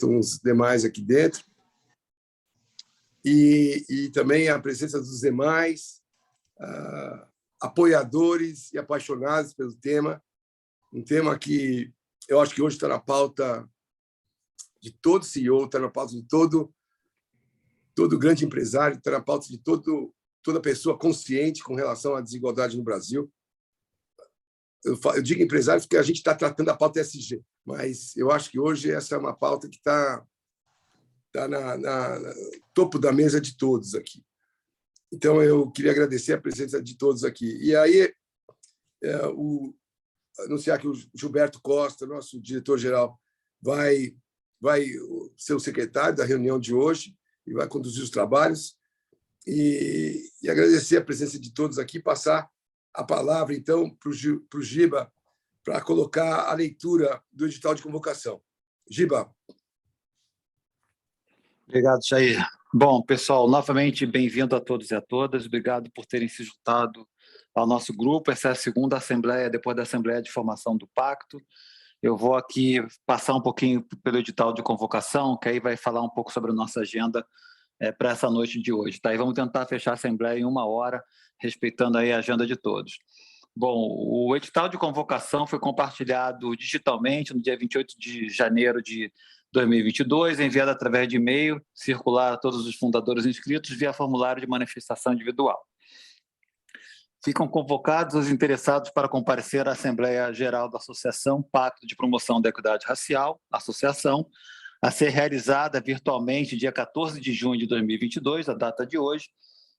os demais aqui dentro, e também a presença dos demais apoiadores e apaixonados pelo tema, um tema que eu acho que hoje está na pauta de todo CEO, está na pauta de todo grande empresário, está na pauta de toda pessoa consciente com relação à desigualdade no Brasil. Eu digo empresários porque a gente está tratando a pauta ESG, mas eu acho que hoje essa é uma pauta que está no topo da mesa de todos aqui. Então, eu queria agradecer a presença de todos aqui. E aí, anunciar que o Gilberto Costa, nosso diretor-geral, vai ser o secretário da reunião de hoje e vai conduzir os trabalhos. E agradecer a presença de todos aqui, passar a palavra, então, para o Giba, para colocar a leitura do edital de convocação. Giba. Obrigado, Jair. Bom, pessoal, novamente, bem-vindo a todos e a todas. Obrigado por terem se juntado ao nosso grupo. Essa é a segunda assembleia, depois da Assembleia de Formação do Pacto. Eu vou aqui passar um pouquinho pelo edital de convocação, que aí vai falar um pouco sobre a nossa agenda para essa noite de hoje. Tá? E vamos tentar fechar a Assembleia em 1 hora, respeitando aí a agenda de todos. Bom, o edital de convocação foi compartilhado digitalmente no dia 28 de janeiro de 2022, enviado através de e-mail, circular a todos os fundadores inscritos via formulário de manifestação individual. Ficam convocados os interessados para comparecer à Assembleia Geral da Associação Pacto de Promoção da Equidade Racial, associação, a ser realizada virtualmente dia 14 de junho de 2022, a data de hoje,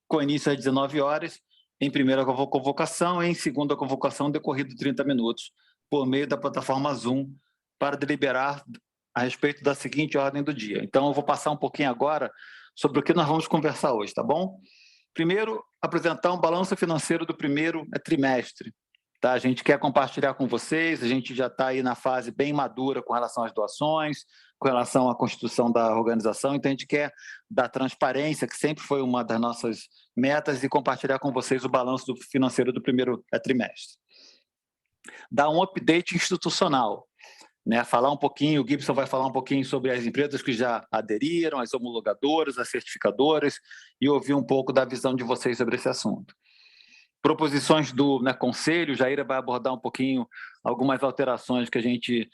com início às 19 horas, em primeira convocação e em segunda convocação decorrido 30 minutos, por meio da plataforma Zoom, para deliberar a respeito da seguinte ordem do dia. Então, eu vou passar um pouquinho agora sobre o que nós vamos conversar hoje, tá bom? Primeiro, apresentar um balanço financeiro do primeiro trimestre. Tá? A gente quer compartilhar com vocês, a gente já está aí na fase bem madura com relação às doações, com relação à constituição da organização, então a gente quer dar transparência, que sempre foi uma das nossas metas, e compartilhar com vocês o balanço financeiro do primeiro trimestre. Dar um update institucional, né? Falar um pouquinho, o Gibson vai falar um pouquinho sobre as empresas que já aderiram, as homologadoras, as certificadoras, e ouvir um pouco da visão de vocês sobre esse assunto. Proposições do Conselho, Jair vai abordar um pouquinho algumas alterações que a gente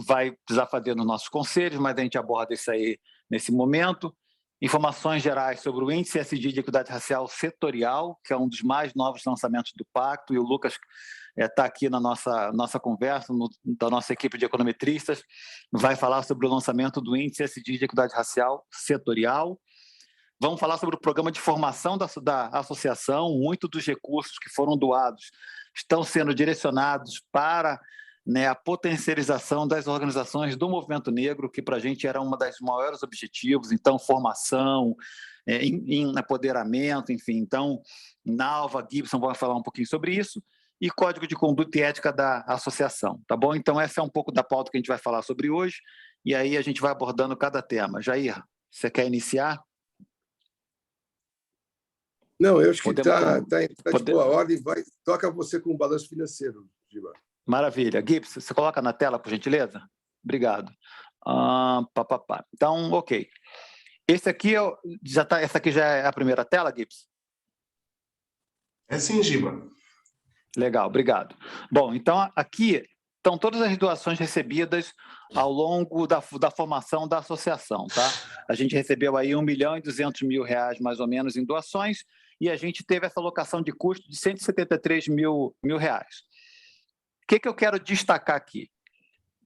vai precisar fazer nos nossos conselhos, mas a gente aborda isso aí nesse momento. Informações gerais sobre o Índice ESG de Equidade Racial Setorial, que é um dos mais novos lançamentos do Pacto, e o Lucas está aqui na nossa conversa, da nossa equipe de econometristas, vai falar sobre o lançamento do Índice ESG de Equidade Racial Setorial. Vamos falar sobre o programa de formação da associação. Muitos dos recursos que foram doados estão sendo direcionados para a potencialização das organizações do movimento negro, que para a gente era uma das maiores objetivos. Então, formação, em apoderamento, enfim. Então, Nalva, Gibson vão falar um pouquinho sobre isso. E Código de Conduta e Ética da associação, tá bom? Então, essa é um pouco da pauta que a gente vai falar sobre hoje, e aí a gente vai abordando cada tema. Jair, você quer iniciar? Não, eu acho que está de boa ordem. Toca você com o balanço financeiro, Giba. Maravilha. Gibson, você coloca na tela, por gentileza? Obrigado. Então, ok. Essa aqui já é a primeira tela, Gibson? É sim, Giba. Legal, obrigado. Bom, então aqui estão todas as doações recebidas ao longo da formação da associação, tá? A gente recebeu aí R$1.200.000, mais ou menos, em doações, e a gente teve essa alocação de custo de R$173 mil. O que eu quero destacar aqui?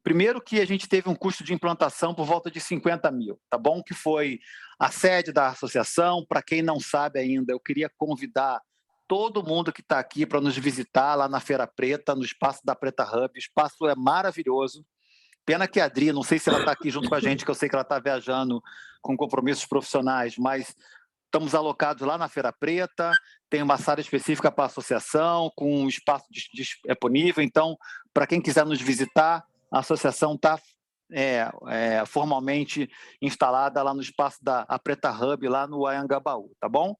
Primeiro que a gente teve um custo de implantação por volta de 50 mil, tá bom? Que foi a sede da associação. Para quem não sabe ainda, eu queria convidar todo mundo que está aqui para nos visitar lá na Feira Preta, no espaço da Preta Hub. O espaço é maravilhoso. Pena que a Adri, não sei se ela está aqui junto com a gente, que eu sei que ela está viajando com compromissos profissionais, mas estamos alocados lá na Feira Preta, tem uma sala específica para a associação, com um espaço disponível. Então, para quem quiser nos visitar, a associação está formalmente instalada lá no espaço da Preta Hub, lá no Anhangabaú, tá bom?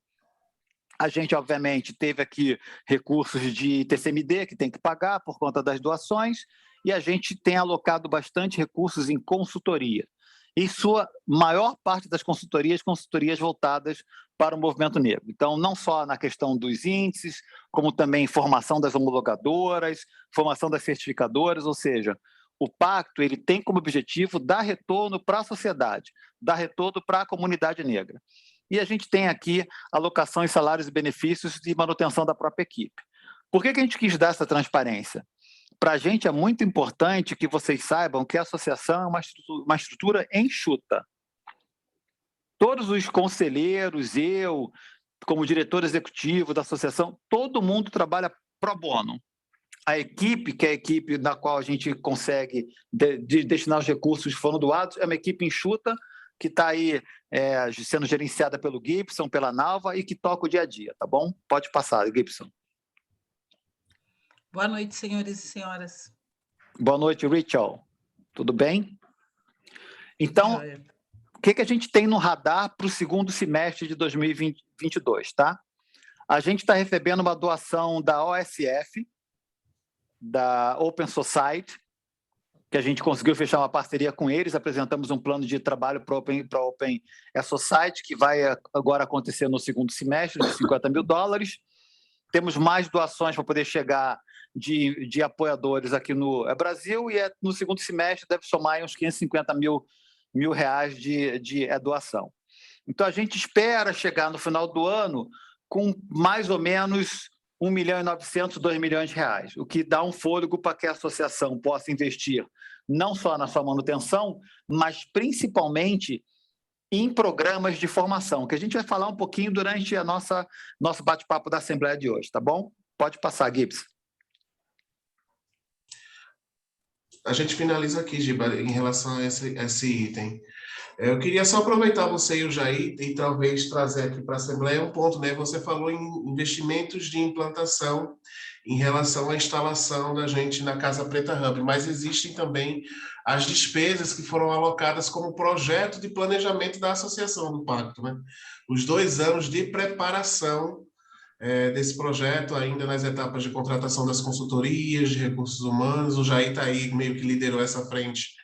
A gente, obviamente, teve aqui recursos de TCMD, que tem que pagar por conta das doações, e a gente tem alocado bastante recursos em consultoria. e sua maior parte das consultorias voltadas para o movimento negro. Então, não só na questão dos índices, como também formação das homologadoras, formação das certificadoras, ou seja, o pacto ele tem como objetivo dar retorno para a sociedade, dar retorno para a comunidade negra. E a gente tem aqui alocação em salários e benefícios e manutenção da própria equipe. Por que a gente quis dar essa transparência? Para a gente é muito importante que vocês saibam que a associação é uma estrutura enxuta. Todos os conselheiros, eu, como diretor executivo da associação, todo mundo trabalha pro bono. A equipe, que é a equipe na qual a gente consegue destinar os recursos que foram doados, é uma equipe enxuta, que está aí sendo gerenciada pelo Gibson, pela Nalva, e que toca o dia a dia, tá bom? Pode passar, Gibson. Boa noite, senhores e senhoras. Boa noite, Rachel. Tudo bem? Então, o que a gente tem no radar para o segundo semestre de 2022, tá? A gente está recebendo uma doação da OSF, da Open Society, que a gente conseguiu fechar uma parceria com eles, apresentamos um plano de trabalho para a Open Society, que vai agora acontecer no segundo semestre, de $50 mil. Temos mais doações para poder chegar de apoiadores aqui no Brasil, e no segundo semestre deve somar uns $550 mil reais de doação. Então, a gente espera chegar no final do ano com mais ou menos 1.900.000, 2 milhões de reais, o que dá um fôlego para que a associação possa investir não só na sua manutenção, mas principalmente em programas de formação, que a gente vai falar um pouquinho durante a nosso bate-papo da Assembleia de hoje, tá bom? Pode passar, Gibbs. A gente finaliza aqui, Giba, em relação a esse item. Eu queria só aproveitar você e o Jair e talvez trazer aqui para a Assembleia um ponto, né? Você falou em investimentos de implantação em relação à instalação da gente na Casa Preta Hub, mas existem também as despesas que foram alocadas como projeto de planejamento da associação do Pacto, né? Os 2 anos de preparação desse projeto, ainda nas etapas de contratação das consultorias, de recursos humanos. O Jair está aí, meio que liderou essa frente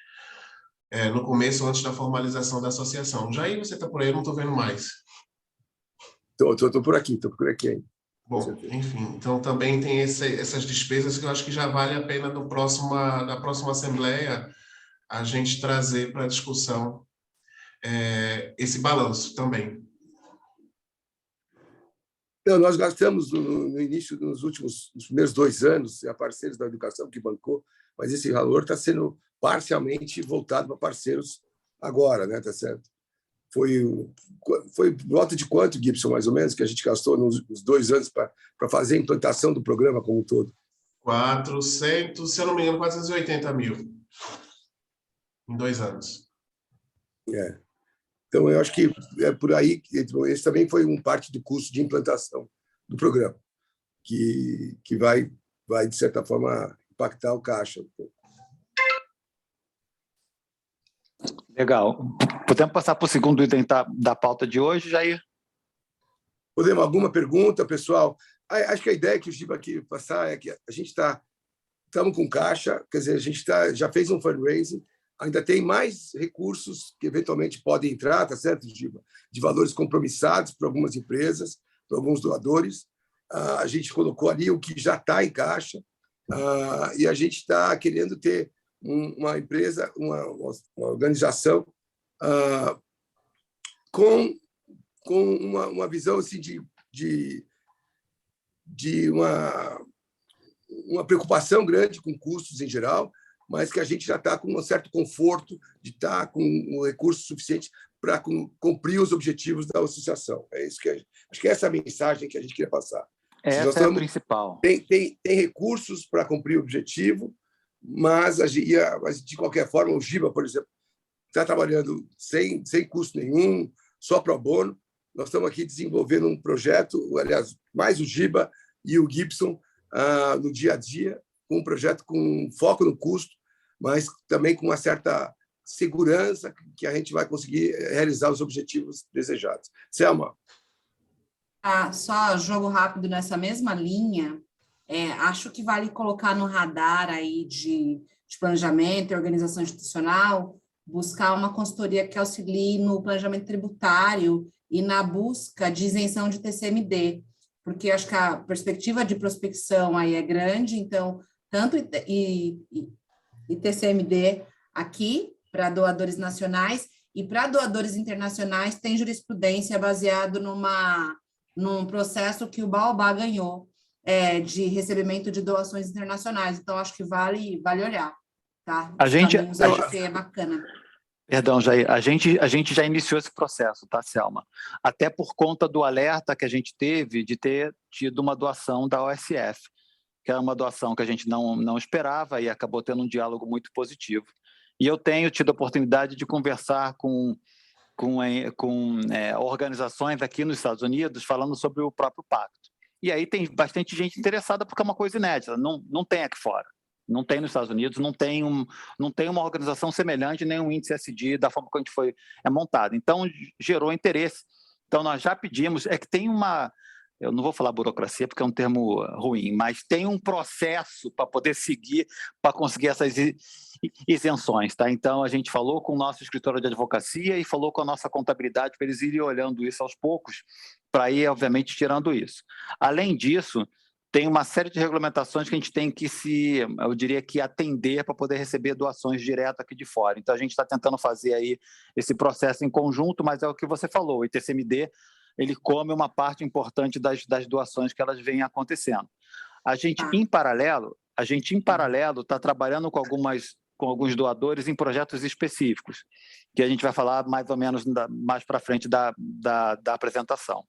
no começo, antes da formalização da associação. Jair, você está por aí? Eu não estou vendo mais. Estou por aqui ainda. Bom, enfim, então também tem essas despesas que eu acho que já vale a pena da próxima Assembleia a gente trazer para a discussão esse balanço também. Não, nós gastamos no início, nos primeiros 2 anos, a parceiros da educação que bancou, mas esse valor está sendo parcialmente voltado para parceiros agora, né? Tá certo? Foi volta de quanto, Gibson, mais ou menos, que a gente gastou nos 2 anos para fazer a implantação do programa como um todo? 400, se eu não me engano, 480 mil em 2 anos. Então, eu acho que é por aí que esse também foi parte do custo de implantação do programa, que vai, de certa forma, impactar o caixa um pouco. Legal. Podemos passar para o segundo item da pauta de hoje, Jair? Podemos? Alguma pergunta, pessoal? Acho que a ideia que o Giba aqui passar é que a gente estamos com caixa, quer dizer, a gente já fez um fundraising, ainda tem mais recursos que eventualmente podem entrar, tá certo, Giba? De valores compromissados por algumas empresas, por alguns doadores. A gente colocou ali o que já está em caixa, e a gente está querendo ter uma empresa, uma organização com uma visão assim, de uma preocupação grande com custos em geral, mas que a gente já está com um certo conforto de estar com um recurso suficiente para cumprir os objetivos da associação. É isso que acho que essa é a mensagem que a gente queria passar. Essa é a principal. Tem recursos para cumprir o objetivo, mas de qualquer forma, o Giba, por exemplo, está trabalhando sem custo nenhum, só pro bono. Nós estamos aqui desenvolvendo um projeto, aliás, mais o Giba e o Gibson, no dia a dia, um projeto com foco no custo, mas também com uma certa segurança que a gente vai conseguir realizar os objetivos desejados. Selma? Só jogo rápido nessa mesma linha, acho que vale colocar no radar aí de planejamento e organização institucional buscar uma consultoria que auxilie no planejamento tributário e na busca de isenção de TCMD, porque acho que a perspectiva de prospecção aí é grande, então, tanto TCMD aqui, para doadores nacionais, e para doadores internacionais, tem jurisprudência baseado num processo que o Baobá ganhou, de recebimento de doações internacionais. Então, acho que vale olhar, tá? A gente, acho que é bacana. Perdão, Jair, a gente já iniciou esse processo, tá, Selma? Até por conta do alerta que a gente teve de ter tido uma doação da OSF, que era uma doação que a gente não esperava e acabou tendo um diálogo muito positivo. E eu tenho tido a oportunidade de conversar com organizações aqui nos Estados Unidos falando sobre o próprio pacto. E aí tem bastante gente interessada porque é uma coisa inédita, não tem aqui fora. Não tem nos Estados Unidos, não tem uma organização semelhante, nem um índice SD da forma que a gente é montado. Então, gerou interesse. Então, nós já pedimos, que tem eu não vou falar burocracia porque é um termo ruim, mas tem um processo para poder seguir, para conseguir essas isenções, tá? Então, a gente falou com o nosso escritório de advocacia e falou com a nossa contabilidade para eles irem olhando isso aos poucos, para ir, obviamente, tirando isso. Além disso, tem uma série de regulamentações que a gente tem que eu diria que atender para poder receber doações direto aqui de fora. Então, a gente está tentando fazer aí esse processo em conjunto, mas é o que você falou, o ITCMD, ele come uma parte importante das doações que elas vêm acontecendo. A gente, em paralelo, está trabalhando com alguns doadores em projetos específicos, que a gente vai falar mais ou menos mais para frente da apresentação.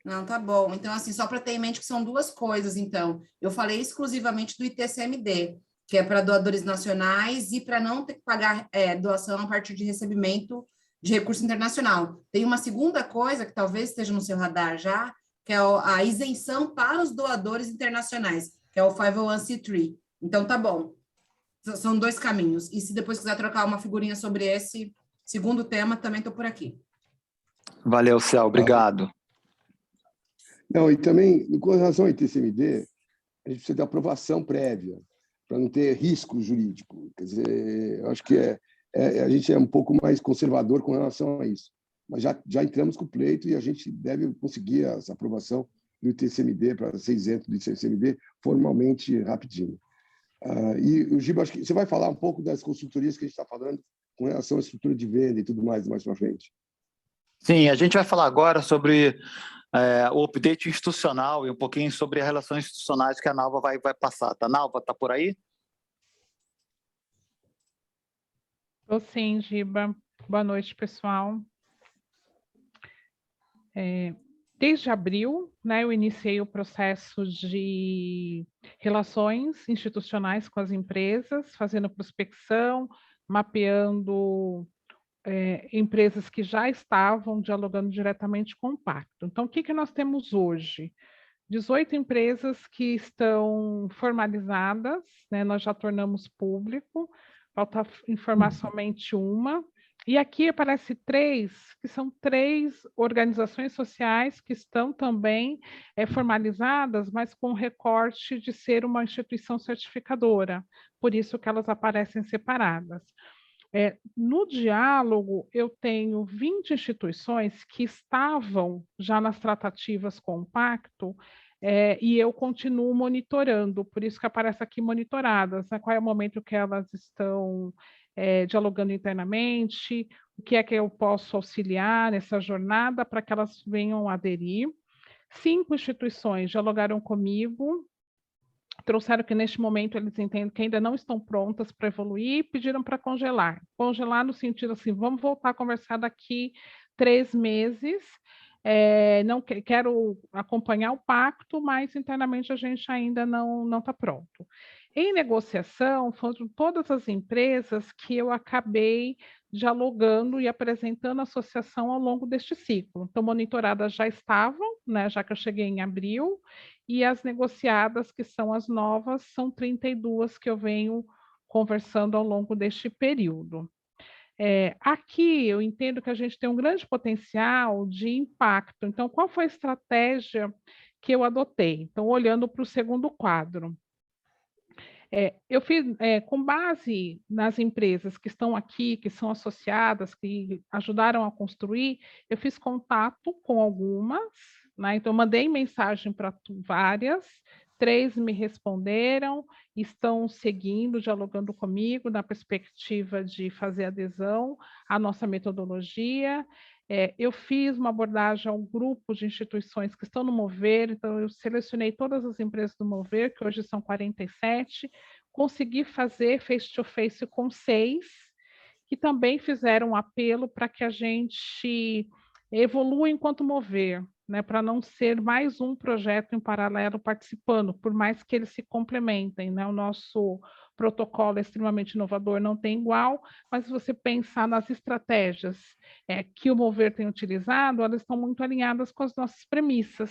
Não, tá bom. Então, assim, só para ter em mente que são duas coisas, então. Eu falei exclusivamente do ITCMD, que é para doadores nacionais e para não ter que pagar doação a partir de recebimento de recurso internacional. Tem uma segunda coisa que talvez esteja no seu radar já, que é a isenção para os doadores internacionais, que é o 501c3. Então, tá bom. São dois caminhos. E se depois quiser trocar uma figurinha sobre esse segundo tema, também estou por aqui. Valeu, Céu. Obrigado. Não, e também, com relação ao ITCMD, a gente precisa de aprovação prévia, para não ter risco jurídico. Quer dizer, eu acho que a gente é um pouco mais conservador com relação a isso. Mas já entramos com o pleito e a gente deve conseguir essa aprovação do ITCMD, para ser isento do ITCMD, formalmente, rapidinho. E o Giba, acho que você vai falar um pouco das consultorias que a gente está falando com relação à estrutura de venda e tudo mais para frente. Sim, a gente vai falar agora sobre o update institucional e um pouquinho sobre as relações institucionais que a Nalva vai passar. Tá, Nalva, está por aí? Estou sim, Giba. Boa noite, pessoal. Desde abril, né, eu iniciei o processo de relações institucionais com as empresas, fazendo prospecção, mapeando empresas que já estavam dialogando diretamente com o pacto. Então, o que nós temos hoje? 18 empresas que estão formalizadas, né, nós já tornamos público, falta informar somente uma. E aqui aparece 3, que são 3 organizações sociais que estão também formalizadas, mas com recorte de ser uma instituição certificadora, por isso que elas aparecem separadas. No diálogo, eu tenho 20 instituições que estavam já nas tratativas com o pacto, e eu continuo monitorando, por isso que aparece aqui monitoradas, né? Qual é o momento que elas estão dialogando internamente, o que é que eu posso auxiliar nessa jornada para que elas venham aderir. 5 instituições dialogaram comigo, trouxeram que neste momento eles entendem que ainda não estão prontas para evoluir e pediram para congelar. Congelar no sentido assim, vamos voltar a conversar daqui 3 meses, não quero acompanhar o pacto, mas internamente a gente ainda não está pronto. Em negociação, foram todas as empresas que eu acabei dialogando e apresentando a associação ao longo deste ciclo. Então, monitoradas já estavam, né, já que eu cheguei em abril, e as negociadas, que são as novas, são 32 que eu venho conversando ao longo deste período. Aqui eu entendo que a gente tem um grande potencial de impacto. Então, qual foi a estratégia que eu adotei? Então, olhando para o segundo quadro. Eu fiz, com base nas empresas que estão aqui, que são associadas, que ajudaram a construir, eu fiz contato com algumas, né? Então, eu mandei mensagem para várias, 3 me responderam, estão seguindo, dialogando comigo na perspectiva de fazer adesão à nossa metodologia. Eu fiz uma abordagem a um grupo de instituições que estão no Mover, então eu selecionei todas as empresas do Mover, que hoje são 47, consegui fazer face-to-face com 6, que também fizeram um apelo para que a gente evolua enquanto Mover, né, para não ser mais um projeto em paralelo participando, por mais que eles se complementem, né? O nosso protocolo é extremamente inovador, não tem igual, mas se você pensar nas estratégias que o Mover tem utilizado, elas estão muito alinhadas com as nossas premissas.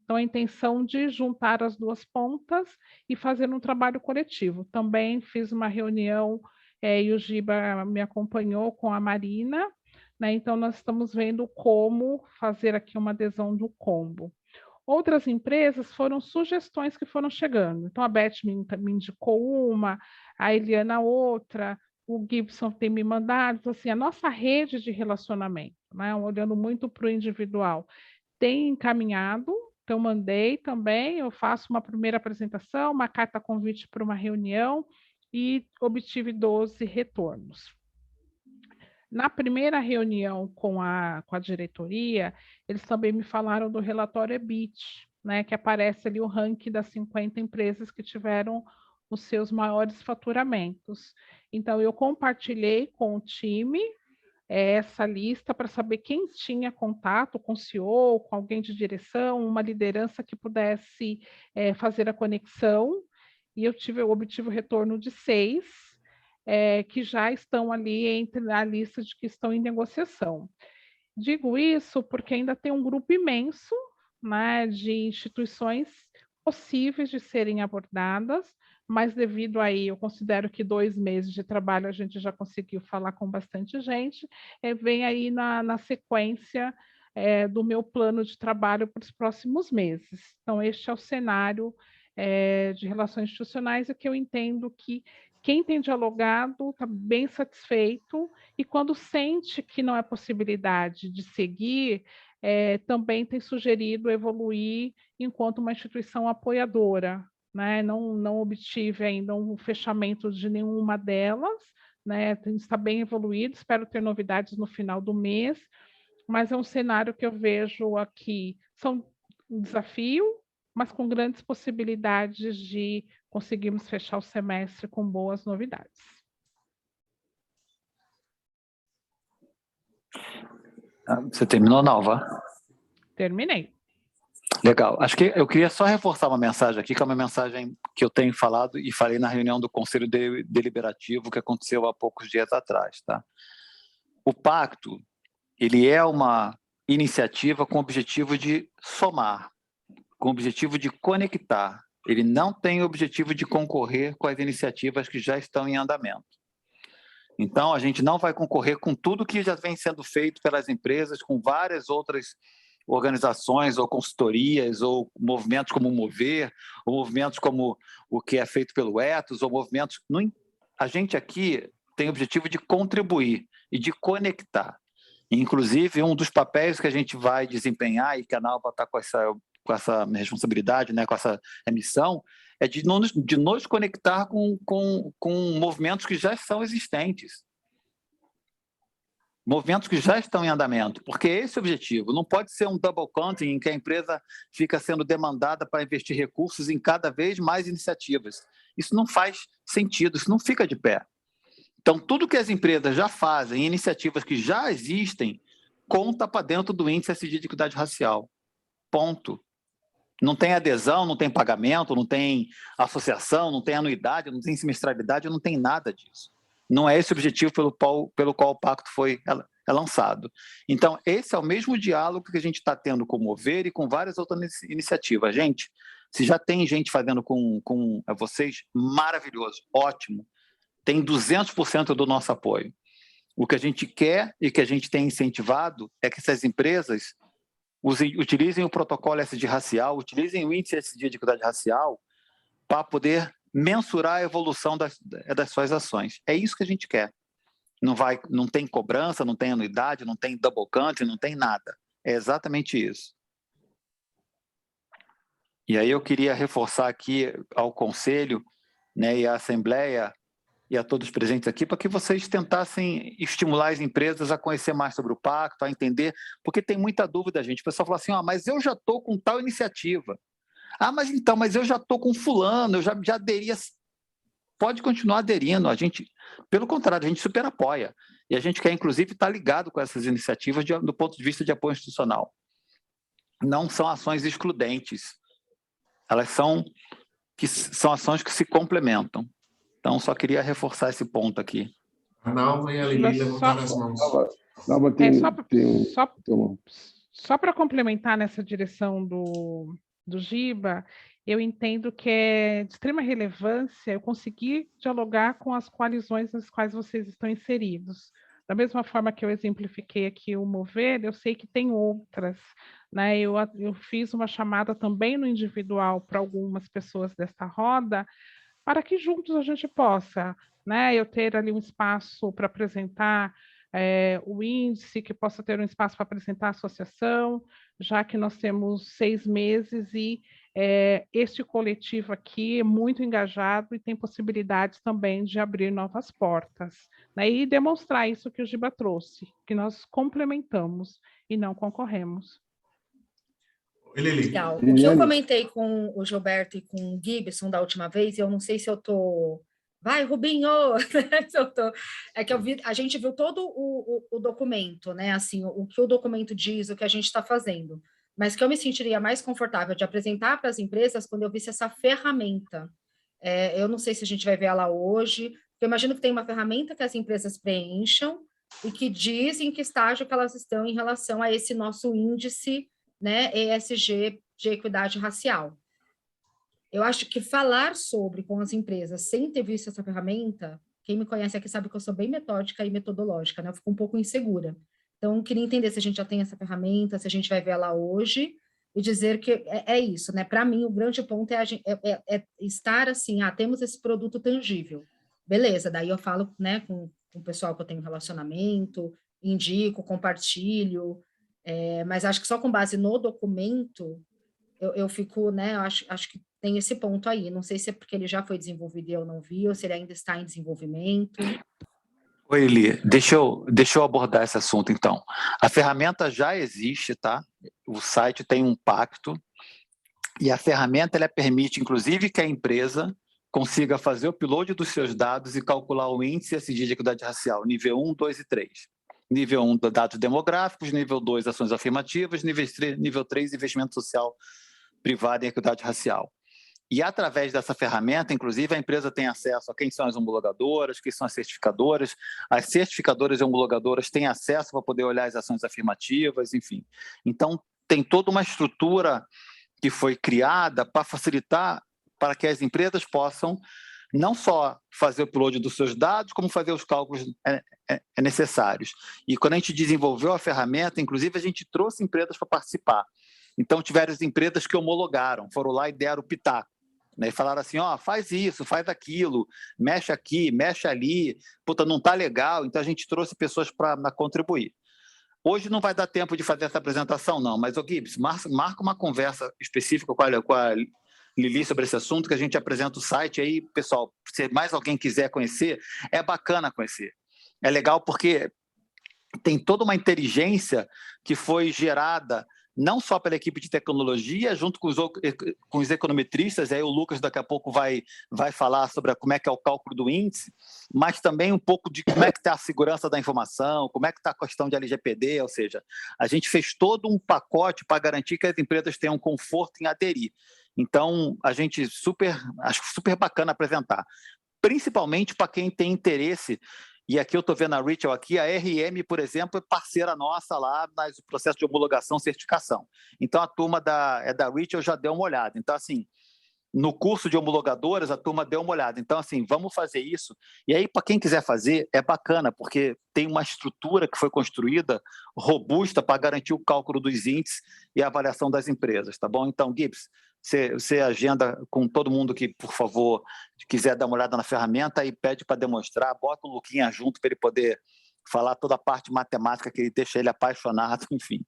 Então, a intenção de juntar as duas pontas e fazer um trabalho coletivo. Também fiz uma reunião, e o Giba me acompanhou com a Marina, né? Então, nós estamos vendo como fazer aqui uma adesão do combo. Outras empresas foram sugestões que foram chegando. Então, a Beth me indicou uma, a Eliana outra, o Gibson tem me mandado. Então, assim, a nossa rede de relacionamento, né, olhando muito para o individual, tem encaminhado. Então, mandei também, eu faço uma primeira apresentação, uma carta convite para uma reunião e obtive 12 retornos. Na primeira reunião com a diretoria, eles também me falaram do relatório EBIT, né, que aparece ali o ranking das 50 empresas que tiveram os seus maiores faturamentos. Então, eu compartilhei com o time essa lista para saber quem tinha contato com o CEO, com alguém de direção, uma liderança que pudesse fazer a conexão, e eu obtive o retorno de 6, que já estão ali entre a lista de que estão em negociação. Digo isso porque ainda tem um grupo imenso, né, de instituições possíveis de serem abordadas, mas devido aí, eu considero que 2 meses de trabalho a gente já conseguiu falar com bastante gente, vem aí na sequência do meu plano de trabalho para os próximos meses. Então, este é o cenário de relações institucionais, e que eu entendo que quem tem dialogado está bem satisfeito, e quando sente que não é possibilidade de seguir, também tem sugerido evoluir enquanto uma instituição apoiadora, né? Não obtive ainda um fechamento de nenhuma delas, né? Está bem evoluído, espero ter novidades no final do mês, mas é um cenário que eu vejo aqui, são um desafio, mas com grandes possibilidades de conseguirmos fechar o semestre com boas novidades. Você terminou, Nalva? Terminei. Legal. Acho que eu queria só reforçar uma mensagem aqui, que é uma mensagem que eu tenho falado e falei na reunião do Conselho Deliberativo que aconteceu há poucos dias atrás, tá? O pacto, ele é uma iniciativa com o objetivo de somar, com o objetivo de conectar. Ele não tem o objetivo de concorrer com as iniciativas que já estão em andamento. Então, a gente não vai concorrer com tudo que já vem sendo feito pelas empresas, com várias outras organizações ou consultorias ou movimentos como o Mover, ou movimentos como o que é feito pelo Ethos, ou movimentos... A gente aqui tem o objetivo de contribuir e de conectar. Inclusive, um dos papéis que a gente vai desempenhar, e que a Nalva está com essa responsabilidade, né, com essa missão, é de nos conectar com movimentos que já são existentes. Movimentos que já estão em andamento, porque esse é o objetivo. Não pode ser um double counting em que a empresa fica sendo demandada para investir recursos em cada vez mais iniciativas. Isso não faz sentido, isso não fica de pé. Então, tudo que as empresas já fazem, iniciativas que já existem, conta para dentro do índice de equidade racial. Ponto. Não tem adesão, não tem pagamento, não tem associação, não tem anuidade, não tem semestralidade, não tem nada disso. Não é esse o objetivo pelo qual o pacto foi lançado. Então, esse é o mesmo diálogo que a gente está tendo com o Mover e com várias outras iniciativas. Gente, se já tem gente fazendo com vocês, maravilhoso, ótimo. Tem 200% do nosso apoio. O que a gente quer e que a gente tem incentivado é que essas empresas utilizem o protocolo SD racial, utilizem o índice SD de equidade racial para poder mensurar a evolução das suas ações. É isso que a gente quer. Não tem cobrança, não tem anuidade, não tem double country, não tem nada. É exatamente isso. E aí eu queria reforçar aqui ao Conselho, né, e à Assembleia e a todos presentes aqui, para que vocês tentassem estimular as empresas a conhecer mais sobre o pacto, a entender, porque tem muita dúvida, gente. O pessoal fala assim, mas eu já estou com tal iniciativa. Mas eu já estou com fulano, eu já aderi. Pode continuar aderindo. Pelo contrário, a gente super apoia. E a gente quer, inclusive, estar ligado com essas iniciativas do ponto de vista de apoio institucional. Não são ações excludentes. Elas são ações que se complementam. Então, só queria reforçar esse ponto aqui. A Nalva e a Lili levantaram as mãos. Nalva só para complementar nessa direção do Giba, eu entendo que é de extrema relevância eu conseguir dialogar com as coalizões nas quais vocês estão inseridos. Da mesma forma que eu exemplifiquei aqui o Mover, eu sei que tem outras, né? Eu fiz uma chamada também no individual para algumas pessoas desta roda, para que juntos a gente possa, né? Eu ter ali um espaço para apresentar o índice, que possa ter um espaço para apresentar a associação, já que nós temos 6 meses e este coletivo aqui é muito engajado e tem possibilidades também de abrir novas portas, né? E demonstrar isso que o Giba trouxe, que nós complementamos e não concorremos. Legal. O que eu comentei com o Gilberto e com o Gibson da última vez, eu não sei se eu estou... Vai, Rubinho! É que a gente viu todo o documento, né? Assim, o que o documento diz, o que a gente está fazendo. Mas que eu me sentiria mais confortável de apresentar para as empresas quando eu visse essa ferramenta. Eu não sei se a gente vai ver ela hoje, porque eu imagino que tem uma ferramenta que as empresas preencham e que diz em que estágio que elas estão em relação a esse nosso índice, né, ESG de equidade racial. Eu acho que falar sobre com as empresas sem ter visto essa ferramenta, quem me conhece aqui sabe que eu sou bem metódica e metodológica, né? Eu fico um pouco insegura. Então, eu queria entender se a gente já tem essa ferramenta, se a gente vai ver ela hoje, e dizer que é isso, né? Para mim, o grande ponto é estar assim, temos esse produto tangível. Beleza, daí eu falo, né, com o pessoal que eu tenho relacionamento, indico, compartilho, mas acho que só com base no documento, eu fico, né, acho que tem esse ponto aí. Não sei se é porque ele já foi desenvolvido e eu não vi, ou se ele ainda está em desenvolvimento. Oi, Eli, deixa eu abordar esse assunto, então. A ferramenta já existe, tá? O site tem um pacto, e a ferramenta ela permite, inclusive, que a empresa consiga fazer o upload dos seus dados e calcular o índice ESG de equidade racial, nível 1, 2 e 3. Nível 1, dados demográficos, nível 2, ações afirmativas, nível 3, investimento social privado em equidade racial. E através dessa ferramenta, inclusive, a empresa tem acesso a quem são as homologadoras, quem são as certificadoras. As certificadoras e homologadoras têm acesso para poder olhar as ações afirmativas, enfim. Então, tem toda uma estrutura que foi criada para facilitar para que as empresas possam não só fazer o upload dos seus dados, como fazer os cálculos necessários. E quando a gente desenvolveu a ferramenta, inclusive, a gente trouxe empresas para participar. Então, tiveram as empresas que homologaram, foram lá e deram o pitaco. Né, e falaram assim, faz isso, faz aquilo, mexe aqui, mexe ali, não está legal, então a gente trouxe pessoas para contribuir. Hoje não vai dar tempo de fazer essa apresentação, não, mas, Gibbs, marca uma conversa específica com a Lili sobre esse assunto, que a gente apresenta o site aí, pessoal, se mais alguém quiser conhecer, é bacana conhecer. É legal porque tem toda uma inteligência que foi gerada não só pela equipe de tecnologia, junto com os econometristas, aí o Lucas daqui a pouco vai falar sobre como é que é o cálculo do índice, mas também um pouco de como é que está a segurança da informação, como é que está a questão de LGPD, ou seja, a gente fez todo um pacote para garantir que as empresas tenham conforto em aderir. Então, acho super bacana apresentar, principalmente para quem tem interesse. E aqui eu estou vendo a Rachel aqui, a RM, por exemplo, é parceira nossa lá no processo de homologação e certificação. Então, a turma da Rachel já deu uma olhada. Então, assim, no curso de homologadoras, a turma deu uma olhada. Então, assim, vamos fazer isso. E aí, para quem quiser fazer, é bacana, porque tem uma estrutura que foi construída robusta para garantir o cálculo dos índices e a avaliação das empresas, tá bom? Então, Gibbs, Você agenda com todo mundo que, por favor, quiser dar uma olhada na ferramenta e pede para demonstrar, bota o Luquinha junto para ele poder falar toda a parte matemática que ele deixa ele apaixonado, enfim.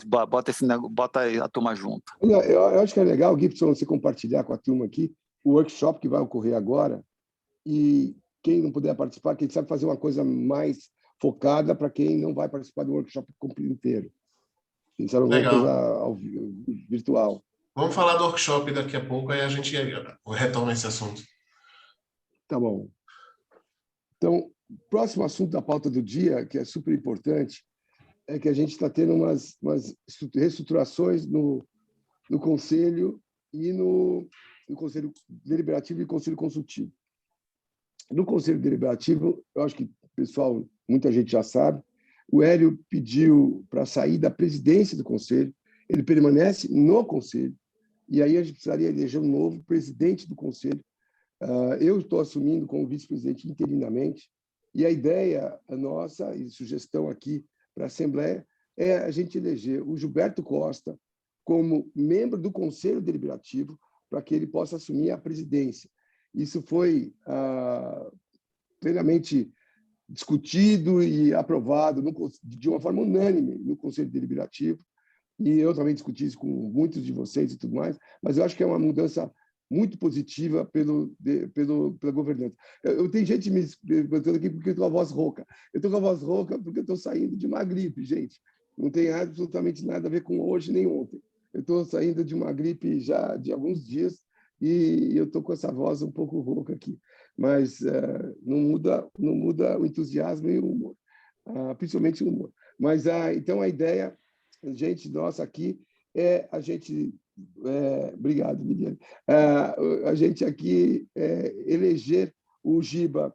Bota a turma junto. Eu acho que é legal, Gibson, você compartilhar com a turma aqui o workshop que vai ocorrer agora, e quem não puder participar, quem sabe fazer uma coisa mais focada para quem não vai participar do workshop inteiro. Quem sabe alguma coisa virtual. Vamos falar do workshop daqui a pouco, aí a gente retoma esse assunto. Tá bom. Então, o próximo assunto da pauta do dia, que é super importante, é que a gente está tendo umas reestruturações no Conselho e no Conselho Deliberativo e Conselho Consultivo. No Conselho Deliberativo, eu acho que, pessoal, muita gente já sabe, o Hélio pediu para sair da presidência do Conselho, ele permanece no Conselho, e aí a gente precisaria eleger um novo presidente do Conselho. Eu estou assumindo como vice-presidente interinamente, e a ideia nossa, e sugestão aqui para a Assembleia, é a gente eleger o Gilberto Costa como membro do Conselho Deliberativo, para que ele possa assumir a presidência. Isso foi plenamente discutido e aprovado de uma forma unânime no Conselho Deliberativo, e eu também discuti isso com muitos de vocês e tudo mais, mas eu acho que é uma mudança muito positiva pela governança. Tem gente me perguntando aqui porque eu estou com a voz rouca. Eu estou com a voz rouca porque eu estou saindo de uma gripe, gente. Não tem absolutamente nada a ver com hoje nem ontem. Eu estou saindo de uma gripe já de alguns dias e eu estou com essa voz um pouco rouca aqui. Mas não muda o entusiasmo e o humor, principalmente o humor. Mas, então, a ideia, gente, nossa aqui, é a gente... obrigado, Liliane. A gente aqui eleger o Giba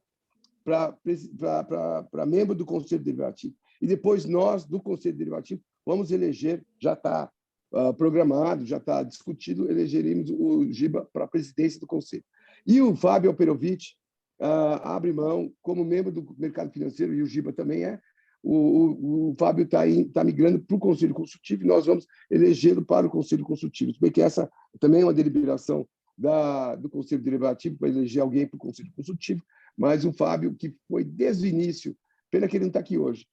para membro do Conselho Deliberativo. E depois nós, do Conselho Deliberativo, vamos eleger, já está programado, já está discutido, elegeremos o Giba para a presidência do Conselho. E o Fábio Alperovitch abre mão, como membro do mercado financeiro, e o Giba também é, o Fábio está migrando para o Conselho Consultivo e nós vamos elegê-lo para o Conselho Consultivo. Se bem que essa também é uma deliberação do Conselho Deliberativo para eleger alguém para o Conselho Consultivo, mas o Fábio, que foi desde o início, pena que ele não está aqui hoje.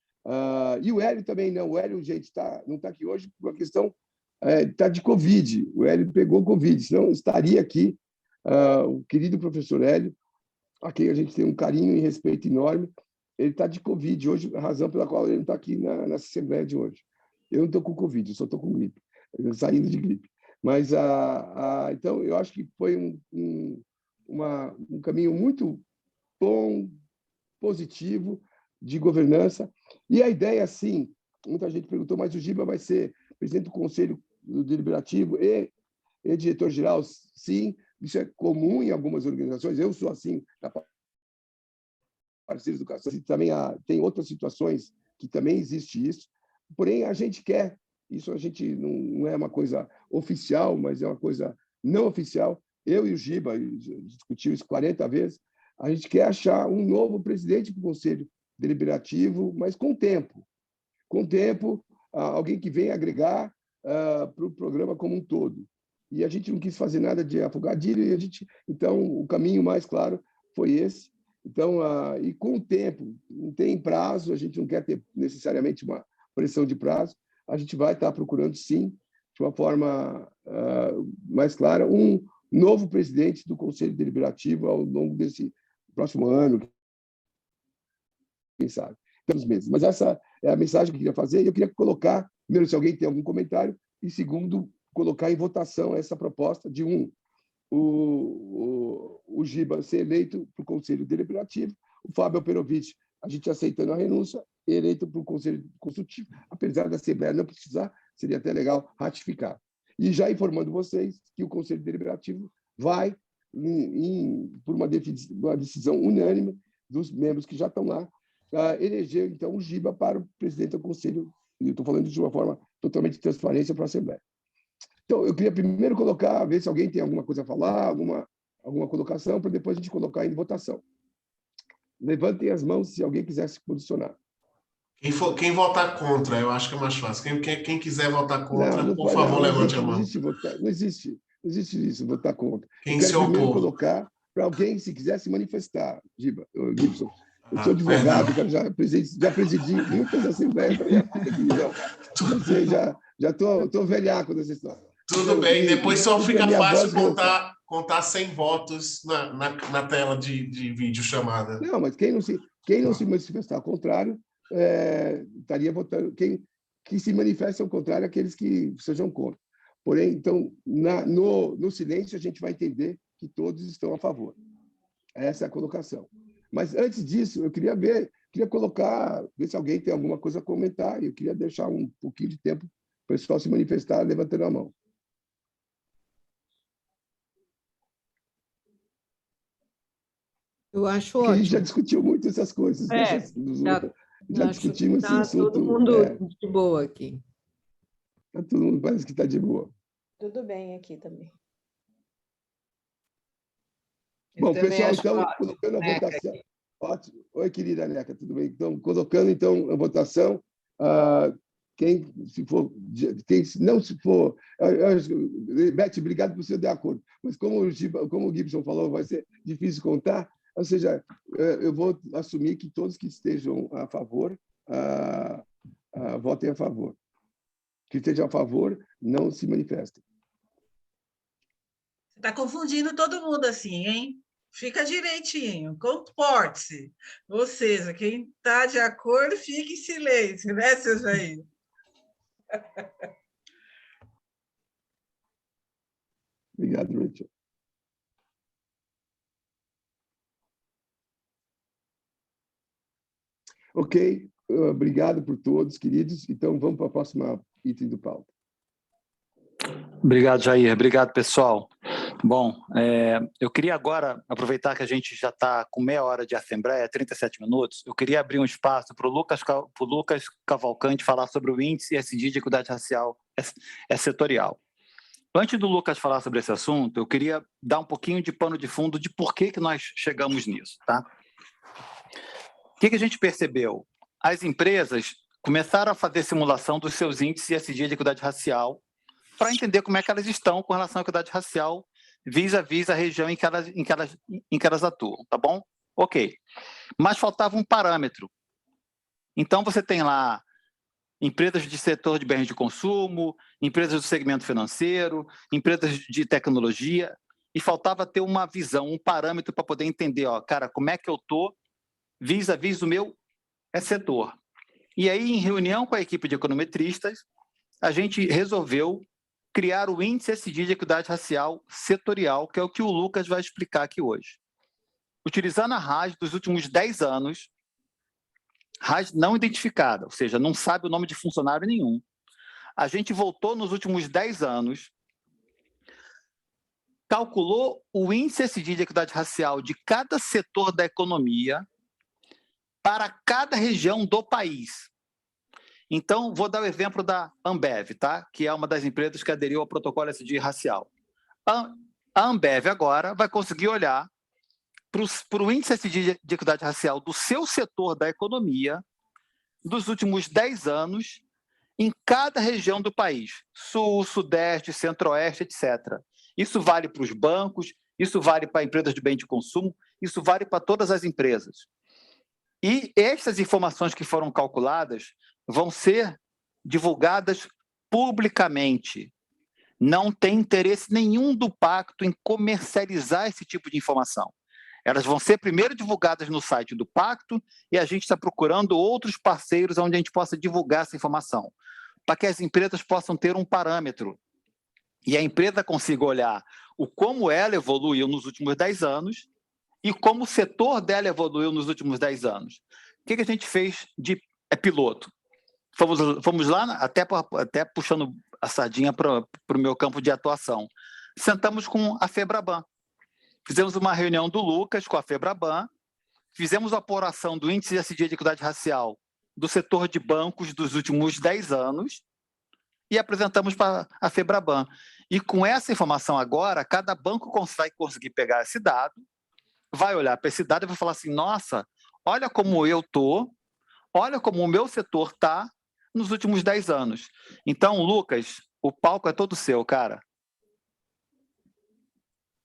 E o Hélio também não. O Hélio, gente, não está aqui hoje por uma questão está de Covid. O Hélio pegou Covid, senão estaria aqui o querido professor Hélio, a quem a gente tem um carinho e respeito enorme. Ele está de Covid hoje, a razão pela qual ele não está aqui nessa Assembleia de hoje. Eu não estou com Covid, eu só estou com gripe, saindo de gripe. Mas, então, eu acho que foi um caminho muito bom, positivo, de governança. E a ideia, sim, muita gente perguntou, mas o Giba vai ser presidente do Conselho Deliberativo e diretor-geral? Sim, isso é comum em algumas organizações. Eu sou assim, na Parceiros do Educação. Também tem outras situações que também existe isso. Porém, a gente quer, isso a gente não é uma coisa oficial, mas é uma coisa não oficial. Eu e o Giba discutimos isso 40 vezes. A gente quer achar um novo presidente do Conselho Deliberativo, mas com tempo. Com tempo, alguém que venha agregar para o programa como um todo. E a gente não quis fazer nada de afogadilho, então o caminho mais claro foi esse. Então, e com o tempo, não tem prazo, a gente não quer ter necessariamente uma pressão de prazo, a gente vai estar procurando, sim, de uma forma mais clara, um novo presidente do Conselho Deliberativo ao longo desse próximo ano, quem sabe, pelos meses. Mas essa é a mensagem que eu queria fazer, e eu queria colocar, primeiro, se alguém tem algum comentário, e segundo, colocar em votação essa proposta de o Giba ser eleito para o Conselho Deliberativo, o Fábio Alperovitch, a gente aceitando a renúncia, eleito para o Conselho Consultivo, apesar da Assembleia não precisar, seria até legal ratificar. E já informando vocês que o Conselho Deliberativo vai, por uma decisão unânime dos membros que já estão lá, eleger, então, o Giba para o presidente do Conselho. E eu estou falando de uma forma totalmente de transparência para a Assembleia. Então, eu queria primeiro colocar, ver se alguém tem alguma coisa a falar, alguma colocação, para depois a gente colocar em votação. Levantem as mãos se alguém quiser se posicionar. Quem votar contra, eu acho que é mais fácil. Quem quiser votar contra, Não, por favor, levante a mão. não existe isso, votar contra. Quem Eu quero se primeiro opor? colocar para alguém, se quiser se manifestar, Gibson. Eu sou Ah, advogado, perdão. cara, já presidi muitas assembleias da minha vida. Já tô velhaco nessa história. Tudo bem, depois só Desculpe a fica minha fácil voz rouca. contar 100 votos na tela de vídeo chamada. Não, mas quem não se manifestar ao contrário, estaria votando. Quem que se manifesta ao contrário, aqueles que sejam contra. Porém, então, no silêncio, a gente vai entender que todos estão a favor. Essa é a colocação. Mas, antes disso, eu queria ver se alguém tem alguma coisa a comentar, e eu queria deixar um pouquinho de tempo para o pessoal se manifestar levantando a mão. Eu acho Porque ótimo. a gente já discutiu muito essas coisas. Já discutimos esse assunto. Todo mundo de boa aqui. Todo mundo parece que está de boa. Tudo bem aqui também. Bom, pessoal, então, colocando a votação. Ótimo. Oi, querida Neca, tudo bem? Então, colocando então a votação, quem não se for. Beth, obrigado por você dar acordo. Mas como o Gibson falou, vai ser difícil contar. Ou seja, eu vou assumir que todos que estejam a favor votem a favor. Que estejam a favor, não se manifestem. Você está confundindo todo mundo assim, hein? Fica direitinho, comporte-se. Ou seja, quem está de acordo, fique em silêncio, né, seu Jair? Obrigado, Rachel. Ok, obrigado por todos, queridos. Então, vamos para o próximo item do pauta. Obrigado, Jair. Obrigado, pessoal. Bom, eu queria agora, aproveitar que a gente já está com meia hora de assembleia, 37 minutos, eu queria abrir um espaço para o Lucas Cavalcante falar sobre o índice ESG de equidade racial setorial. Antes do Lucas falar sobre esse assunto, eu queria dar um pouquinho de pano de fundo de por que nós chegamos nisso, tá? O que a gente percebeu? As empresas começaram a fazer simulação dos seus índices ESG de equidade racial para entender como é que elas estão com relação à equidade racial vis-à-vis a região em que elas atuam, tá bom? Ok. Mas faltava um parâmetro. Então, você tem lá empresas de setor de bens de consumo, empresas do segmento financeiro, empresas de tecnologia, e faltava ter uma visão, um parâmetro para poder entender, cara, como é que eu estou vis-à-vis o meu setor. E aí, em reunião com a equipe de econometristas, a gente resolveu criar o índice ESG de equidade racial setorial, que é o que o Lucas vai explicar aqui hoje. Utilizando a RAS dos últimos 10 anos, RAS não identificada, ou seja, não sabe o nome de funcionário nenhum. A gente voltou nos últimos 10 anos, calculou o índice ESG de equidade racial de cada setor da economia para cada região do país. Então, vou dar o exemplo da Ambev, tá? Que é uma das empresas que aderiu ao protocolo ESG racial. A Ambev agora vai conseguir olhar para o índice ESG de equidade racial do seu setor da economia dos últimos 10 anos em cada região do país, sul, sudeste, centro-oeste, etc. Isso vale para os bancos, isso vale para empresas de bem de consumo, isso vale para todas as empresas. E estas informações que foram calculadas vão ser divulgadas publicamente. Não tem interesse nenhum do pacto em comercializar esse tipo de informação. Elas vão ser primeiro divulgadas no site do pacto e a gente está procurando outros parceiros onde a gente possa divulgar essa informação, para que as empresas possam ter um parâmetro e a empresa consiga olhar como ela evoluiu nos últimos 10 anos e como o setor dela evoluiu nos últimos 10 anos. O que a gente fez de piloto? Fomos lá, até puxando a sardinha para o meu campo de atuação. Sentamos com a FEBRABAN. Fizemos uma reunião do Lucas com a FEBRABAN, fizemos a apuração do índice ESG de equidade racial do setor de bancos dos últimos 10 anos e apresentamos para a FEBRABAN. E com essa informação agora, cada banco vai conseguir pegar esse dado, vai olhar para esse dado e vai falar assim, nossa, olha como eu estou, olha como o meu setor está nos últimos 10 anos. Então, Lucas, o palco é todo seu, cara.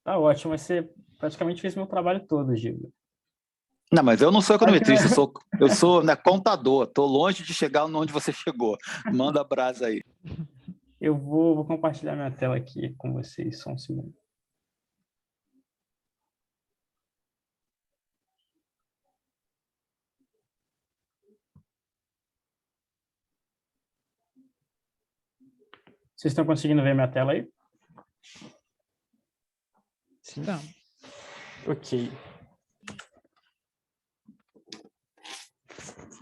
Tá ótimo, mas você praticamente fez meu trabalho todo, Giba. Não, mas eu não sou econometrista, eu sou né, contador. Estou longe de chegar onde você chegou. Manda a brasa aí. Eu vou compartilhar minha tela aqui com vocês, só um segundo. Vocês estão conseguindo ver minha tela aí? Sim. Então. Ok.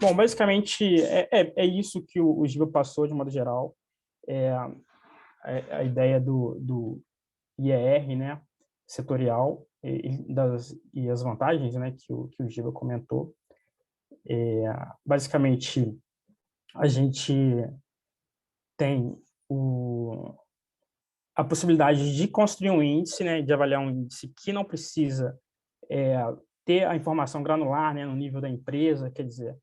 Bom, basicamente é isso que o Giba passou de modo geral. A ideia do IER, né, setorial, e as vantagens, né, que o Giba comentou. Basicamente, a gente tem a possibilidade de construir um índice, né, de avaliar um índice que não precisa ter a informação granular, né, no nível da empresa, quer dizer,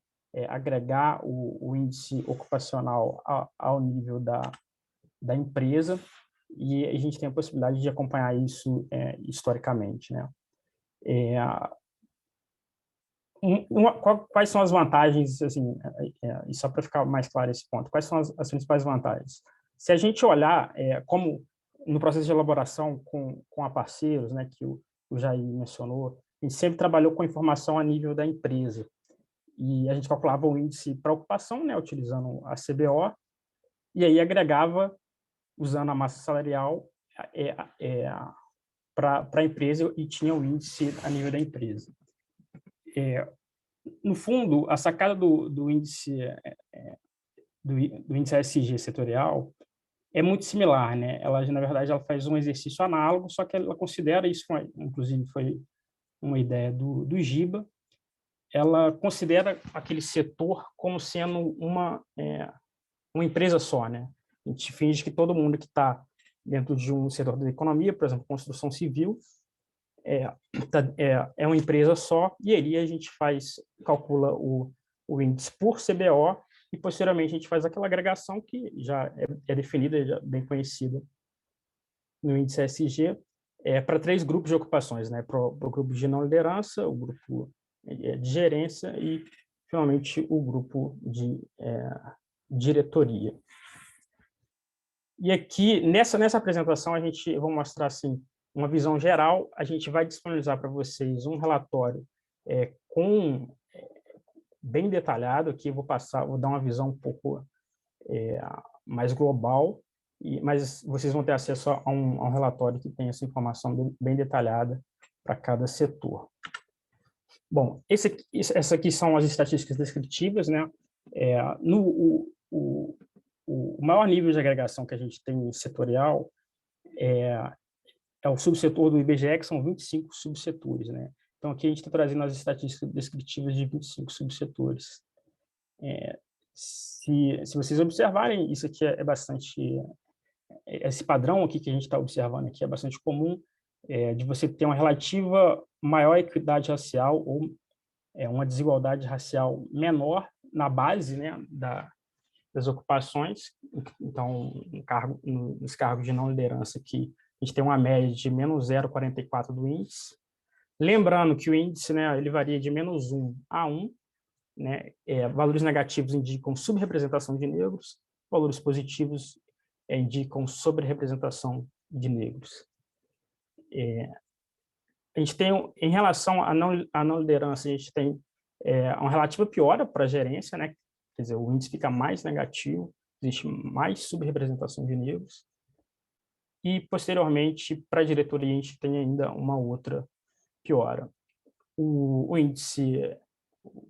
agregar o índice ocupacional ao nível da empresa, e a gente tem a possibilidade de acompanhar isso historicamente, né? Quais são as vantagens, assim, e só para ficar mais claro esse ponto, quais são as principais vantagens? Se a gente olhar como no processo de elaboração com a parceiros, né, que o Jair mencionou, a gente sempre trabalhou com informação a nível da empresa, e a gente calculava o índice para ocupação, né, utilizando a CBO, e aí agregava, usando a massa salarial, para a empresa, e tinha o índice a nível da empresa. No fundo, a sacada do índice ESG setorial é muito similar, né? Ela, na verdade, ela faz um exercício análogo, só que ela considera isso, inclusive foi uma ideia do Giba, ela considera aquele setor como sendo uma empresa só, né? A gente finge que todo mundo que está dentro de um setor da economia, por exemplo, construção civil, é uma empresa só, e aí a gente calcula o índice por CBO, e posteriormente a gente faz aquela agregação que já é definida, já bem conhecida no índice ESG, para 3 grupos de ocupações, né? Para o grupo de não liderança, o grupo de gerência e, finalmente, o grupo de diretoria. E aqui, nessa apresentação, eu vou mostrar assim, uma visão geral. A gente vai disponibilizar para vocês um relatório bem detalhado. Aqui vou dar uma visão um pouco mais global, mas vocês vão ter acesso a um relatório que tem essa informação bem detalhada para cada setor. Bom, essas aqui são as estatísticas descritivas, né? O maior nível de agregação que a gente tem setorial é o subsetor do IBGE, que são 25 subsetores, né? Então, aqui a gente está trazendo as estatísticas descritivas de 25 subsetores. Se vocês observarem, isso aqui é bastante... Esse padrão aqui que a gente está observando aqui é bastante comum, de você ter uma relativa maior equidade racial ou uma desigualdade racial menor na base, né, das ocupações. Então, nos cargos de não liderança aqui, a gente tem uma média de menos 0,44 do índice. Lembrando que o índice, né, ele varia de menos 1 a 1, né? Valores negativos indicam subrepresentação de negros, valores positivos indicam sobre-representação de negros. A gente tem, em relação à não liderança, a gente tem uma relativa piora para a gerência, né? Quer dizer, o índice fica mais negativo, existe mais subrepresentação de negros. E, posteriormente, para a diretoria, a gente tem ainda uma outra piora. O índice,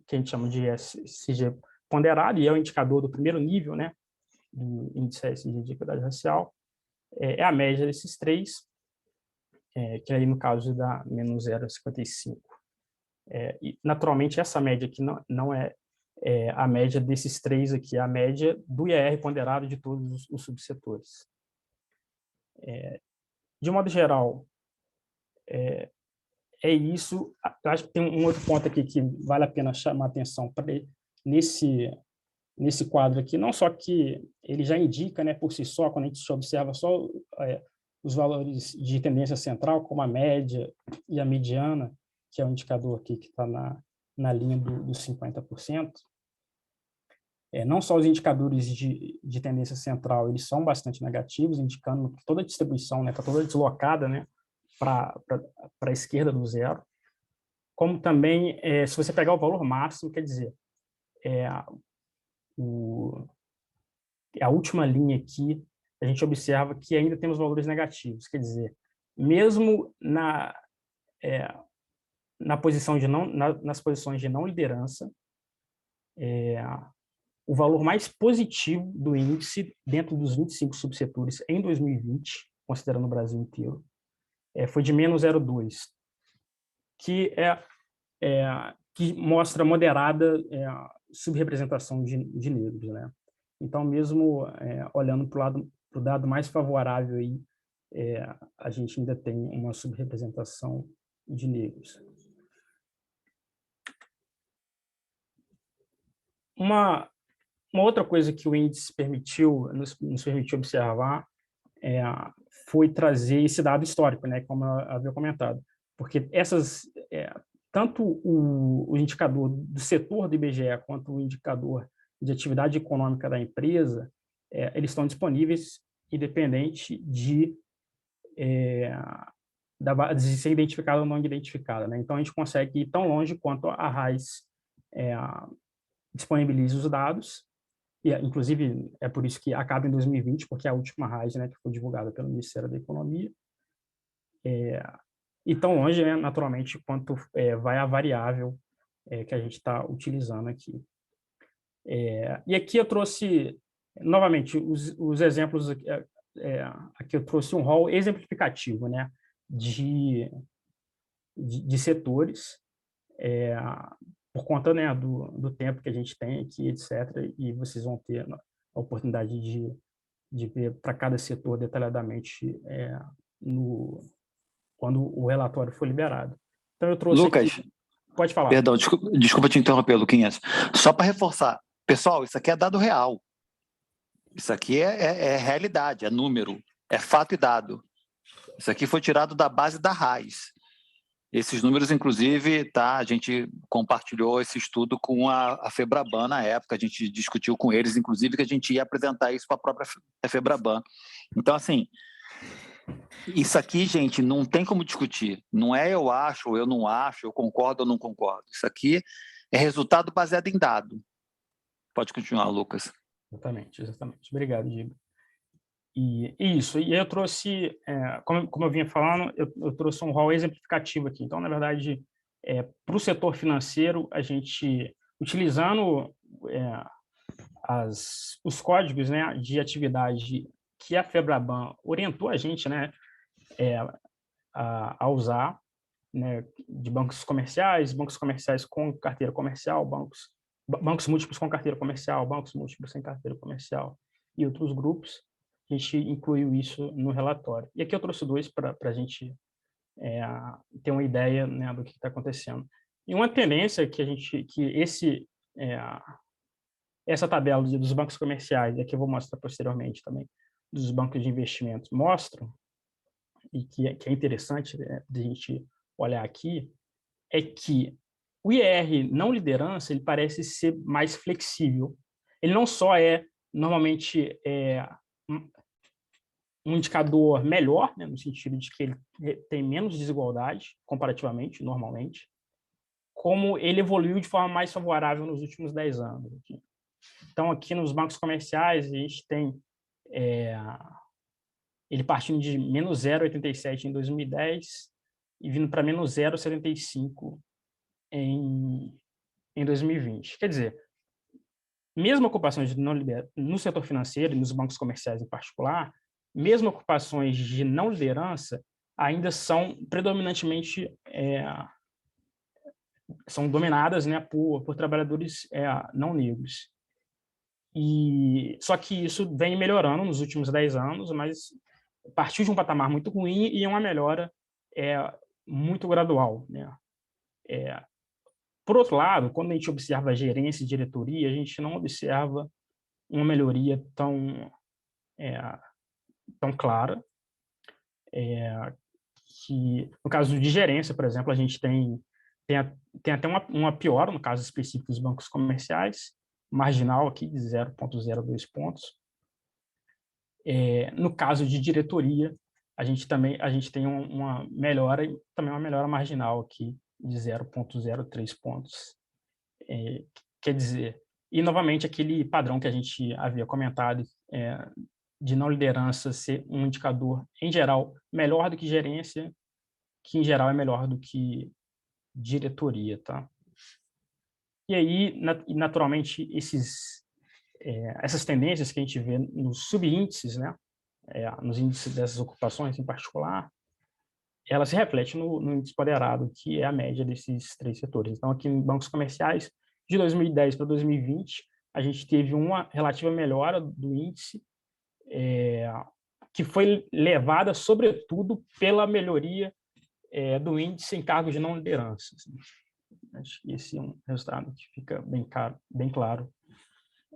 que a gente chama de ESG ponderado, e é o indicador do primeiro nível, né, do índice ESG de equidade racial, é a média desses 3, que aí, no caso, dá menos 0,55. E, naturalmente, essa média aqui não é a média desses 3 aqui, é a média do IER ponderado de todos os subsetores. De modo geral, é isso. Eu acho que tem um outro ponto aqui que vale a pena chamar a atenção para nesse quadro aqui, não só que ele já indica, né, por si só, quando a gente observa só os valores de tendência central, como a média e a mediana, que é o indicador aqui que está na linha dos 50%, não só os indicadores de tendência central, eles são bastante negativos, indicando que toda a distribuição está toda deslocada, né, para a esquerda do zero, como também, se você pegar o valor máximo, quer dizer, a última linha aqui, a gente observa que ainda temos valores negativos, quer dizer, mesmo nas posições de não liderança, o valor mais positivo do índice dentro dos 25 subsetores em 2020, considerando o Brasil inteiro, foi de menos 0,2, que mostra moderada subrepresentação de negros, né? Então, mesmo olhando para o dado mais favorável, aí, a gente ainda tem uma subrepresentação de negros. Uma outra coisa que o índice nos permitiu observar foi trazer esse dado histórico, né, como eu havia comentado, porque tanto o indicador do setor do IBGE quanto o indicador de atividade econômica da empresa, eles estão disponíveis independente de ser identificada ou não identificada, né? Então, a gente consegue ir tão longe quanto a RAIS disponibiliza os dados, e, inclusive, é por isso que acaba em 2020, porque é a última RAIS, né, que foi divulgada pelo Ministério da Economia, e tão longe, né, naturalmente, quanto vai a variável que a gente está utilizando aqui. E aqui eu trouxe, novamente, os exemplos, aqui eu trouxe um rol exemplificativo, né, de setores, por conta, né, do tempo que a gente tem aqui, etc., e vocês vão ter a oportunidade de ver para cada setor detalhadamente quando o relatório for liberado. Então, eu trouxe Lucas, aqui... Pode falar. Perdão, desculpa te interromper, Luquinhas. Só para reforçar, pessoal, isso aqui é dado real. Isso aqui é realidade, é número, é fato e dado. Isso aqui foi tirado da base da RAIS. Esses números, inclusive, a gente compartilhou esse estudo com a FEBRABAN na época, a gente discutiu com eles, inclusive, que a gente ia apresentar isso para a própria FEBRABAN. Então, assim, isso aqui, gente, não tem como discutir. Não é eu acho, eu não acho, eu concordo ou não concordo. Isso aqui é resultado baseado em dado. Pode continuar, Lucas. Exatamente. Obrigado, Giba. E eu trouxe, como eu vinha falando, eu trouxe um rol exemplificativo aqui. Então, na verdade, para o setor financeiro, a gente, utilizando os códigos, né, de atividade que a FEBRABAN orientou a gente, né, a usar, né, de bancos comerciais com carteira comercial, bancos múltiplos com carteira comercial, bancos múltiplos sem carteira comercial e outros grupos. A gente incluiu isso no relatório. E aqui eu trouxe dois para a gente ter uma ideia, né, do que está acontecendo. E uma tendência essa tabela dos bancos comerciais, e aqui eu vou mostrar posteriormente também, dos bancos de investimentos, mostram, e que é interessante, né, de a gente olhar aqui, é que o IR não liderança, ele parece ser mais flexível. Ele não só normalmente, um indicador melhor, né, no sentido de que ele tem menos desigualdade, comparativamente, normalmente, como ele evoluiu de forma mais favorável nos últimos 10 anos. Então, aqui nos bancos comerciais, a gente tem ele partindo de menos 0,87 em 2010 e vindo para menos 0,75 em 2020. Quer dizer, mesmo ocupações no setor financeiro e nos bancos comerciais em particular, mesmo ocupações de não liderança ainda são predominantemente são dominadas, né, por trabalhadores não negros. E só que isso vem melhorando nos últimos 10 anos, mas partiu de um patamar muito ruim e uma melhora muito gradual, né? Por outro lado, quando a gente observa a gerência e diretoria, a gente não observa uma melhoria tão clara, que no caso de gerência, por exemplo, a gente tem até uma piora, no caso específico dos bancos comerciais, marginal aqui de 0,02 pontos. No caso de diretoria, a gente tem uma melhora, também uma melhora marginal aqui de 0,03 pontos. Quer dizer, e novamente aquele padrão que a gente havia comentado, de não liderança ser um indicador, em geral, melhor do que gerência, que em geral é melhor do que diretoria, tá? E aí, naturalmente, essas tendências que a gente vê nos subíndices, né, nos índices dessas ocupações em particular, ela se reflete no índice ponderado, que é a média desses 3 setores. Então, aqui em bancos comerciais, de 2010 para 2020, a gente teve uma relativa melhora do índice, que foi levada, sobretudo, pela melhoria do índice em cargos de não liderança. Assim. Acho que esse é um resultado que fica bem claro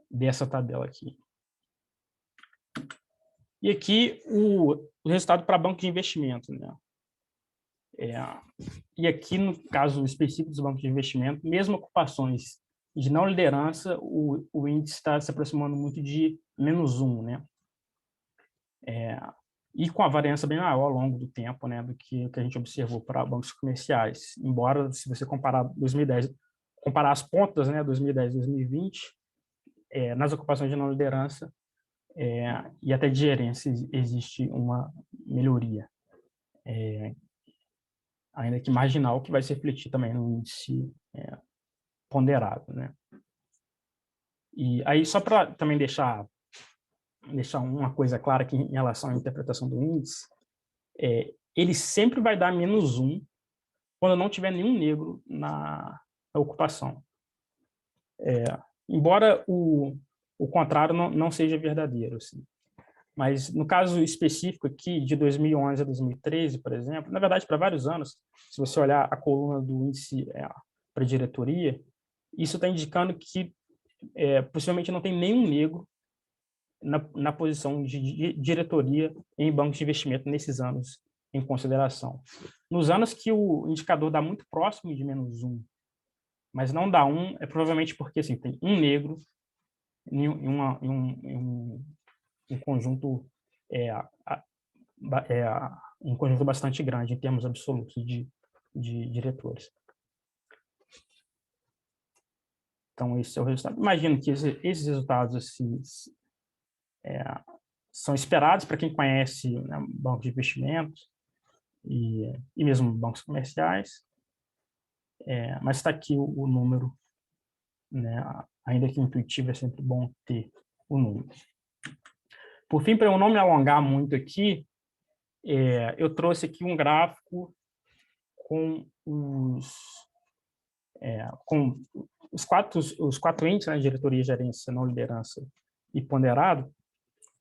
dessa tabela aqui. E aqui o resultado para banco de investimento, né? E aqui, no caso específico dos bancos de investimento, mesmo ocupações de não liderança, o índice está se aproximando muito de -1, né? E com a variância bem maior ao longo do tempo, né, do que a gente observou para bancos comerciais. Embora, se você comparar 2010, comparar as pontas, né, 2010 e 2020, nas ocupações de não liderança e até de gerência existe uma melhoria, ainda que marginal, que vai se refletir também no índice ponderado, né? E aí, só para também deixar uma coisa clara aqui em relação à interpretação do índice, ele sempre vai dar -1 quando não tiver nenhum negro na ocupação. Embora o contrário não seja verdadeiro. Assim. Mas no caso específico aqui, de 2011 a 2013, por exemplo, na verdade, para vários anos, se você olhar a coluna do índice para diretoria, isso está indicando que possivelmente não tem nenhum negro na posição de diretoria em bancos de investimento nesses anos em consideração. Nos anos que o indicador dá muito próximo de -1, mas não dá 1, é provavelmente porque assim, tem um negro em um conjunto um conjunto bastante grande em termos absolutos de diretores. Então, esse é o resultado. Imagino que esses resultados assim, são esperados para quem conhece, né, bancos de investimentos e mesmo bancos comerciais, mas está aqui o número, né, ainda que intuitivo, é sempre bom ter o número. Por fim, para eu não me alongar muito aqui, eu trouxe aqui um gráfico com os quatro índices, né, diretoria, gerência, não liderança e ponderado,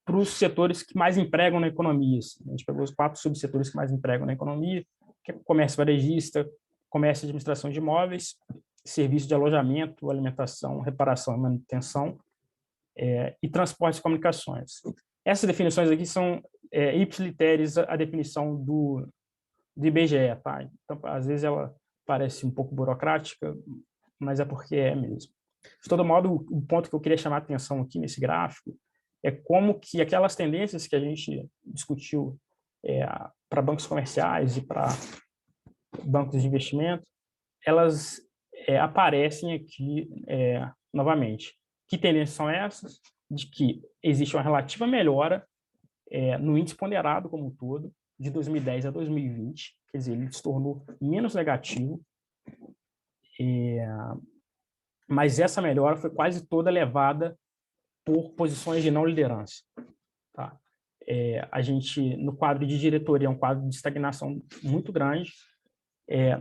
para os setores que mais empregam na economia. Assim. A gente pegou os 4 subsetores que mais empregam na economia, que é comércio varejista, comércio e administração de imóveis, serviço de alojamento, alimentação, reparação e manutenção, e transportes e comunicações. Essas definições aqui são ipsiliteres a definição do IBGE, tá? Então, às vezes ela parece um pouco burocrática, mas é porque é mesmo. De todo modo, o ponto que eu queria chamar a atenção aqui nesse gráfico é como que aquelas tendências que a gente discutiu para bancos comerciais e para bancos de investimento, elas aparecem aqui novamente. Que tendências são essas? De que existe uma relativa melhora no índice ponderado como um todo, de 2010 a 2020, quer dizer, ele se tornou menos negativo, mas essa melhora foi quase toda levada por posições de não liderança. Tá? A gente, no quadro de diretoria, é um quadro de estagnação muito grande.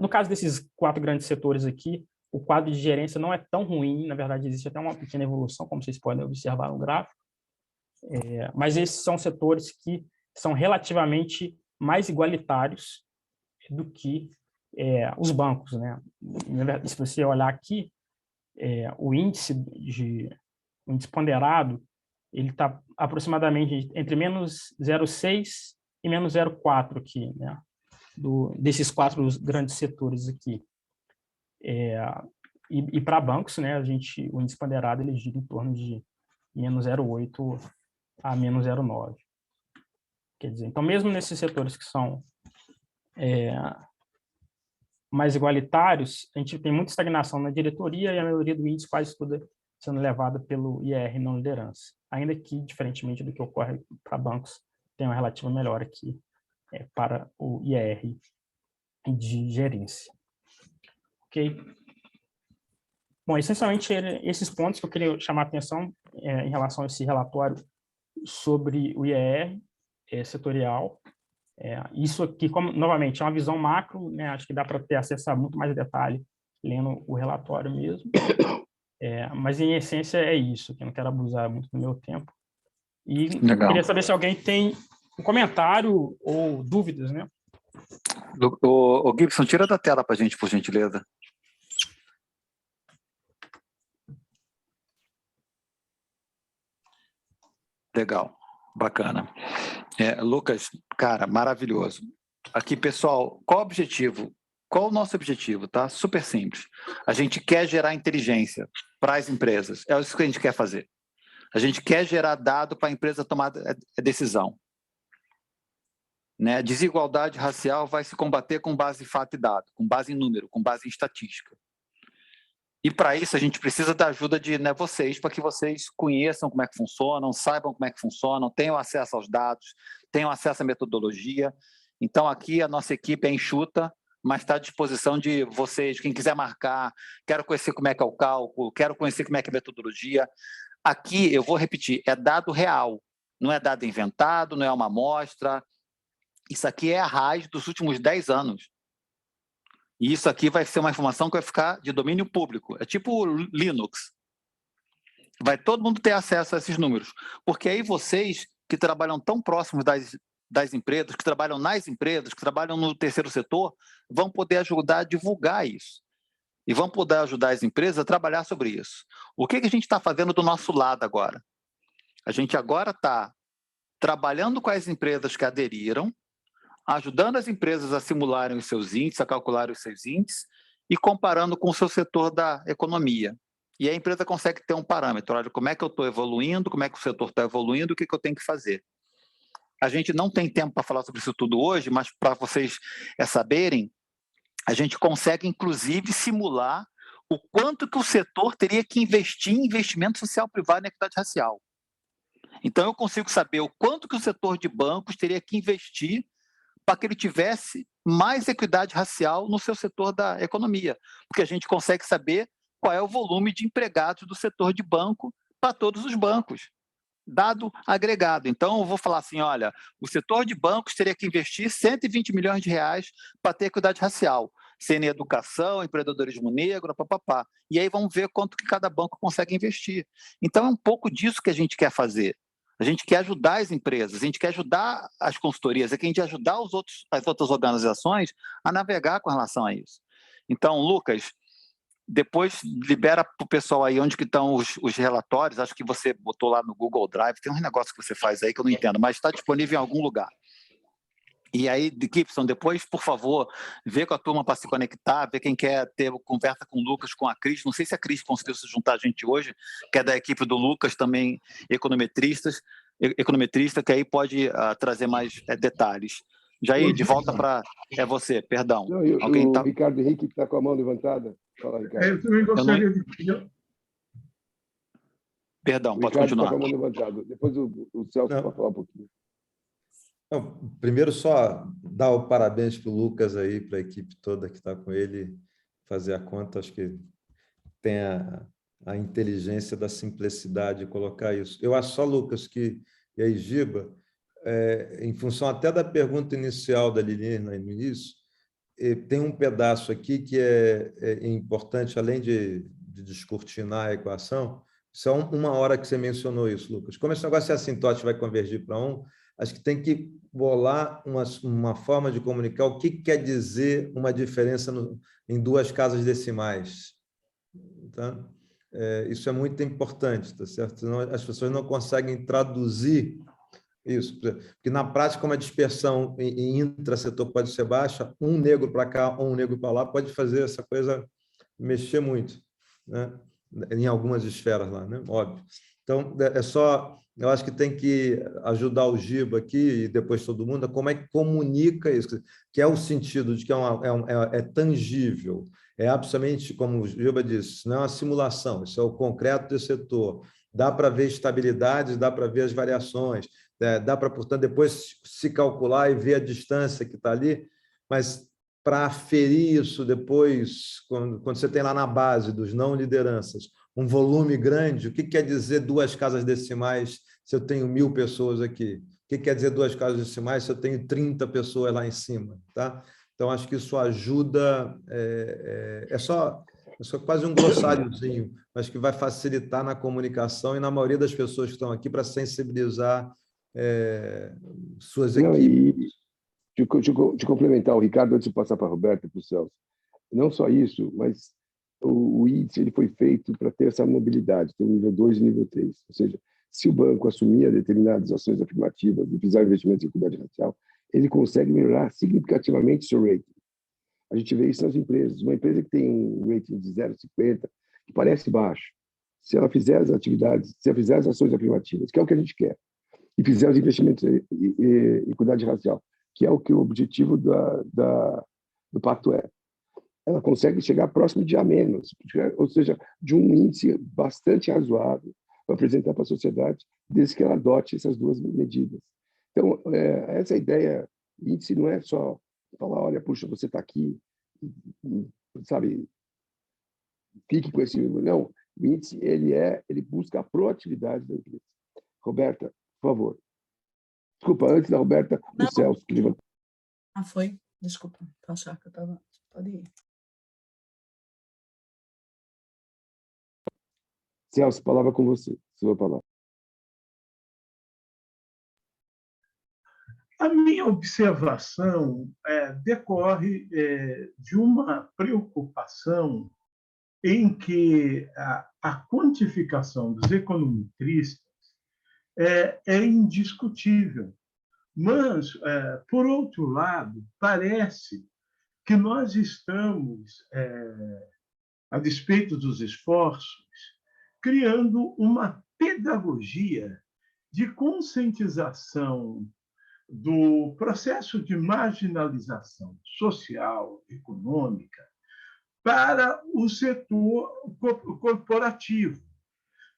No caso desses 4 grandes setores aqui, o quadro de gerência não é tão ruim, na verdade existe até uma pequena evolução, como vocês podem observar no gráfico, mas esses são setores que são relativamente mais igualitários do que os bancos, né? Se você olhar aqui, o índice ponderado, ele está aproximadamente entre menos 0,6 e menos 0,4 aqui, né? Desses 4 grandes setores aqui. E para bancos, né, o índice ponderado ele gira em torno de menos 0,8 a menos 0,9. Quer dizer, então, mesmo nesses setores que são mais igualitários, a gente tem muita estagnação na diretoria e a maioria do índice quase toda sendo levada pelo IR não liderança. Ainda que, diferentemente do que ocorre para bancos, tem uma relativa melhora aqui para o IR de gerência. Ok? Bom, essencialmente, esses pontos que eu queria chamar a atenção em relação a esse relatório sobre o IR setorial. Isso aqui, novamente, é uma visão macro, né? Acho que dá para ter acesso a muito mais detalhe lendo o relatório mesmo. Mas, em essência, é isso, que eu não quero abusar muito do meu tempo. E Legal. Queria saber se alguém tem um comentário ou dúvidas, né? O Gibson, tira da tela para a gente, por gentileza. Legal, bacana. Lucas, cara, maravilhoso. Aqui, pessoal, qual o objetivo? Qual o nosso objetivo, tá? Super simples. A gente quer gerar inteligência para as empresas. É isso que a gente quer fazer. A gente quer gerar dado para a empresa tomar a decisão. Né? Desigualdade racial vai se combater com base em fato e dado, com base em número, com base em estatística. E para isso a gente precisa da ajuda de vocês, para que vocês conheçam como é que funcionam, saibam como é que funcionam, tenham acesso aos dados, tenham acesso à metodologia. Então aqui a nossa equipe é enxuta, mas está à disposição de vocês, quem quiser marcar, quero conhecer como é que é o cálculo, quero conhecer como é que é a metodologia. Aqui, eu vou repetir, é dado real, não é dado inventado, não é uma amostra. Isso aqui é a raiz dos últimos 10 anos. E isso aqui vai ser uma informação que vai ficar de domínio público. É tipo o Linux. Vai todo mundo ter acesso a esses números. Porque aí vocês, que trabalham tão próximos das empresas, que trabalham nas empresas, que trabalham no terceiro setor, vão poder ajudar a divulgar isso. E vão poder ajudar as empresas a trabalhar sobre isso. O que a gente está fazendo do nosso lado agora? A gente agora está trabalhando com as empresas que aderiram, ajudando as empresas a simularem os seus índices, a calcularem os seus índices e comparando com o seu setor da economia. E a empresa consegue ter um parâmetro, olha, como é que eu estou evoluindo, como é que o setor está evoluindo, o que eu tenho que fazer. A gente não tem tempo para falar sobre isso tudo hoje, mas para vocês saberem, a gente consegue, inclusive, simular o quanto que o setor teria que investir em investimento social privado em equidade racial. Então, eu consigo saber o quanto que o setor de bancos teria que investir para que ele tivesse mais equidade racial no seu setor da economia, porque a gente consegue saber qual é o volume de empregados do setor de banco para todos os bancos, dado agregado. Então, eu vou falar assim, olha, o setor de bancos teria que investir 120 milhões de reais para ter equidade racial, sendo em educação, empreendedorismo negro, papapá. E aí vamos ver quanto que cada banco consegue investir. Então, é um pouco disso que a gente quer fazer. A gente quer ajudar as empresas, a gente quer ajudar as consultorias, a gente ajudar as outras organizações a navegar com relação a isso. Então, Lucas, depois libera para o pessoal aí onde que estão os relatórios, acho que você botou lá no Google Drive, tem um negócio que você faz aí que eu não entendo, mas está disponível em algum lugar. E aí, Gibson, depois, por favor, vê com a turma para se conectar, vê quem quer ter conversa com o Lucas, com a Cris. Não sei se a Cris conseguiu se juntar a gente hoje, que é da equipe do Lucas, também econometrista, que aí pode trazer mais detalhes. Jair, de volta para... É você, perdão. Não, o Ricardo Henrique está com a mão levantada. Fala, Ricardo. Eu também gostaria de... Perdão, pode Ricardo continuar. Está com a mão levantada. Depois o Celso vai falar um pouquinho. Não, primeiro, só dar o parabéns para o Lucas aí, para a equipe toda que está com ele, fazer a conta, acho que tem a inteligência da simplicidade de colocar isso. Eu acho só, Lucas, que, e aí, Giba, em função até da pergunta inicial da Lili no início, tem um pedaço aqui que é importante, além de descortinar a equação, só uma hora que você mencionou isso, Lucas. Como esse negócio é assintótico, vai convergir para um, acho que tem que bolar uma forma de comunicar o que quer dizer uma diferença em 2 casas decimais. Tá? Isso é muito importante, tá certo? Senão as pessoas não conseguem traduzir isso. Porque, na prática, como a dispersão em intrasetor pode ser baixa, um negro para cá ou um negro para lá pode fazer essa coisa mexer muito, né? Em algumas esferas lá, né? Óbvio. Então, eu acho que tem que ajudar o Giba aqui e depois todo mundo a como é que comunica isso, que é o sentido de que é tangível, é absolutamente, como o Giba disse, não é uma simulação, isso é o concreto desse setor. Dá para ver estabilidades, dá para ver as variações, dá para, portanto, depois se calcular e ver a distância que está ali, mas para aferir isso depois, quando você tem lá na base dos não lideranças um volume grande, o que quer dizer 2 casas decimais se eu tenho 1.000 pessoas aqui? O que quer dizer 2 casas decimais se eu tenho 30 pessoas lá em cima? Tá? Então, acho que isso ajuda, é só quase um glossáriozinho, mas que vai facilitar na comunicação e na maioria das pessoas que estão aqui para sensibilizar suas equipes. De complementar o Ricardo, antes de passar para a Roberta e para o Celso, não só isso, mas o índice ele foi feito para ter essa mobilidade, ter o nível 2 e nível 3. Ou seja, se o banco assumir determinadas ações afirmativas e fizer investimentos em equidade racial, ele consegue melhorar significativamente seu rating. A gente vê isso nas empresas. Uma empresa que tem um rating de 0,50, que parece baixo, se ela fizer as atividades, se ela fizer as ações afirmativas, que é o que a gente quer, e fizer os investimentos em equidade racial, que é o objetivo do Pacto é, ela consegue chegar próximo de A-, ou seja, de um índice bastante razoável para apresentar para a sociedade, desde que ela adote essas 2 medidas. Então, essa ideia, índice não é só falar, olha, puxa, você está aqui, sabe, fique com esse... Não, o índice, ele busca a proatividade da empresa. Roberta, por favor. Desculpa, antes da Roberta, o Celso. Que levantou. Foi? Desculpa, achar que eu estava... Pode ir. Celso, palavra com você. Sua palavra. A minha observação decorre de uma preocupação em que a quantificação dos econometristas é indiscutível. Mas, por outro lado, parece que nós estamos, a despeito dos esforços, criando uma pedagogia de conscientização do processo de marginalização social, econômica, para o setor corporativo.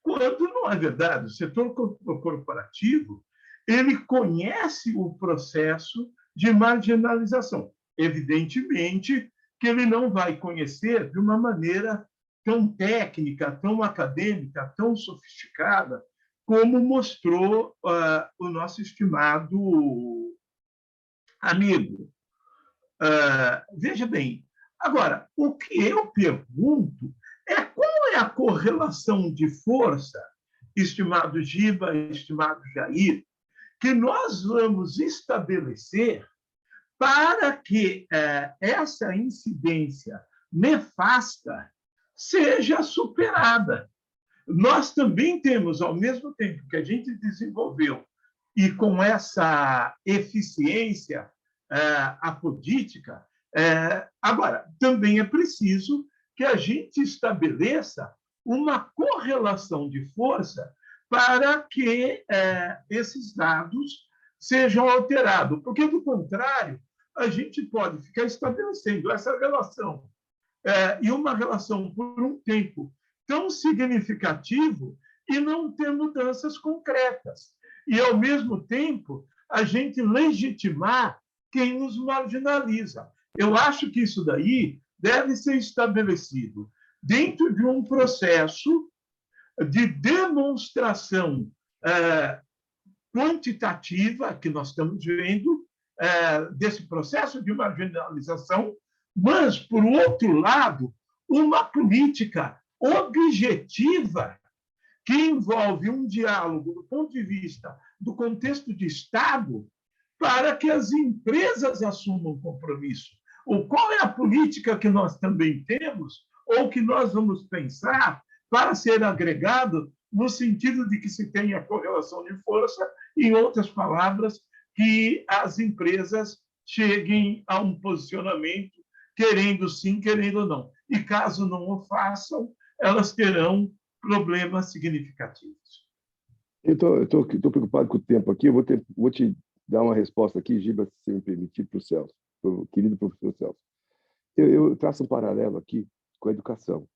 Quando não é verdade, o setor corporativo ele conhece o processo de marginalização. Evidentemente que ele não vai conhecer de uma maneira tão técnica, tão acadêmica, tão sofisticada, como mostrou o nosso estimado amigo. Veja bem, agora, o que eu pergunto é qual é a correlação de força, estimado Giba, estimado Jair, que nós vamos estabelecer para que essa incidência nefasta seja superada. Nós também temos, ao mesmo tempo que a gente desenvolveu, e com essa eficiência apodítica, agora, também é preciso que a gente estabeleça uma correlação de força para que esses dados sejam alterados, porque, do contrário, a gente pode ficar estabelecendo essa relação, e uma relação por um tempo tão significativo e não ter mudanças concretas. E, ao mesmo tempo, a gente legitimar quem nos marginaliza. Eu acho que isso daí deve ser estabelecido dentro de um processo de demonstração quantitativa que nós estamos vendo desse processo de marginalização, mas, por outro lado, uma política objetiva que envolve um diálogo do ponto de vista do contexto de Estado para que as empresas assumam compromisso. Ou qual é a política que nós também temos ou que nós vamos pensar para ser agregado no sentido de que se tenha correlação de força, em outras palavras, que as empresas cheguem a um posicionamento, querendo sim, querendo não. E caso não o façam, elas terão problemas significativos. Eu estou preocupado com o tempo aqui, eu vou te dar uma resposta aqui, Giba, se você me permitir, para o Celso, para o querido professor Celso. Eu traço um paralelo aqui com a educação.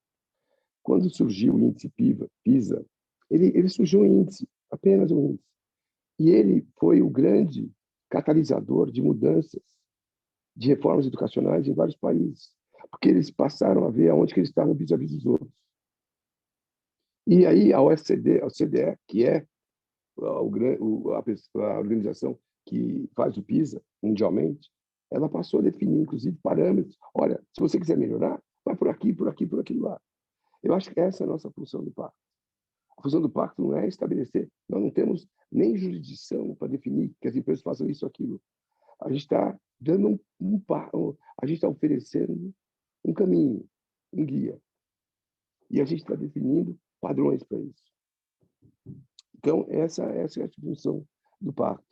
Quando surgiu o índice PISA, ele surgiu um índice, apenas um índice. E ele foi o grande catalisador de mudanças, de reformas educacionais em vários países, porque eles passaram a ver aonde que eles estavam vis-à-vis dos outros. E aí a OCDE, que é a organização que faz o PISA mundialmente, ela passou a definir, inclusive, parâmetros. Olha, se você quiser melhorar, vai por aqui, por aqui, por aquilo lá. Eu acho que essa é a nossa função do pacto. A função do pacto não é estabelecer, nós não temos nem jurisdição para definir que as empresas façam isso ou aquilo. A gente está dando a gente está oferecendo um caminho, um guia. E a gente está definindo padrões para isso. Então, essa é a função do pacto.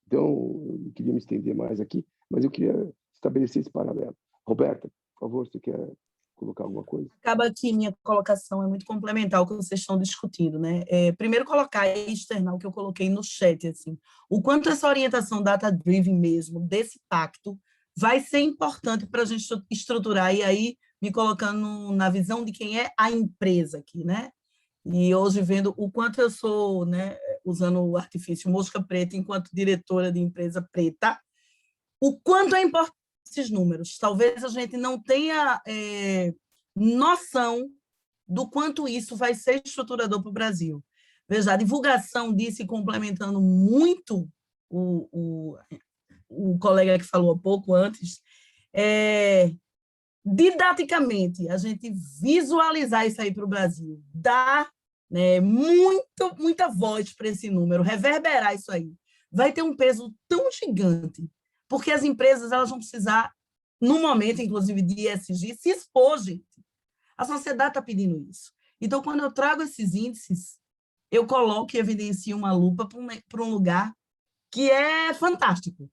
Então, eu não queria me estender mais aqui, mas eu queria estabelecer esse paralelo. Roberta, por favor, você quer colocar alguma coisa? Acaba que minha colocação é muito complementar ao que vocês estão discutindo, né? Primeiro colocar e externar o que eu coloquei no chat, assim, o quanto essa orientação data-driven mesmo, desse pacto, vai ser importante para a gente estruturar, e aí me colocando na visão de quem é a empresa aqui, né? E hoje vendo o quanto eu sou, né, usando o artifício mosca preta enquanto diretora de empresa preta, o quanto é importante esses números. Talvez a gente não tenha noção do quanto isso vai ser estruturador para o Brasil. Veja, a divulgação disso e complementando muito o colega que falou há pouco antes, didaticamente, a gente visualizar isso aí para o Brasil, dar, né, muita voz para esse número, reverberar isso aí, vai ter um peso tão gigante, porque as empresas elas vão precisar, no momento, inclusive, de ESG, se expor, gente. A sociedade está pedindo isso. Então, quando eu trago esses índices, eu coloco e evidencio uma lupa para um lugar que é fantástico.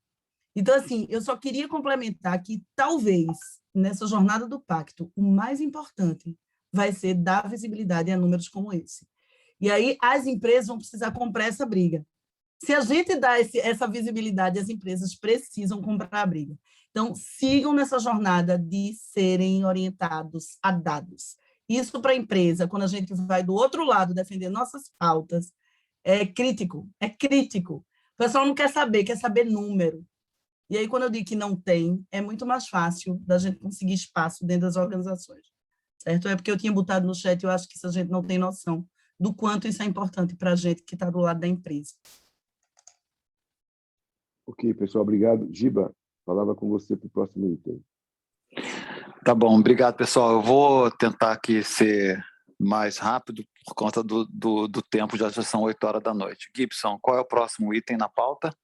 Então, assim, eu só queria complementar que, talvez, nessa jornada do pacto, o mais importante vai ser dar visibilidade a números como esse. E aí, as empresas vão precisar comprar essa briga. Se a gente dá essa visibilidade, as empresas precisam comprar a briga. Então, sigam nessa jornada de serem orientados a dados. Isso para a empresa, quando a gente vai do outro lado defender nossas pautas, é crítico, é crítico. O pessoal não quer saber número. E aí, quando eu digo que não tem, é muito mais fácil da gente conseguir espaço dentro das organizações. Certo? É porque eu tinha botado no chat, eu acho que isso a gente não tem noção do quanto isso é importante para a gente que está do lado da empresa. Ok, pessoal, obrigado. Giba, palavra com você para o próximo item. Tá bom, obrigado, pessoal. Eu vou tentar aqui ser mais rápido por conta do tempo, já são 8 horas da noite. Gibson, qual é o próximo item na pauta?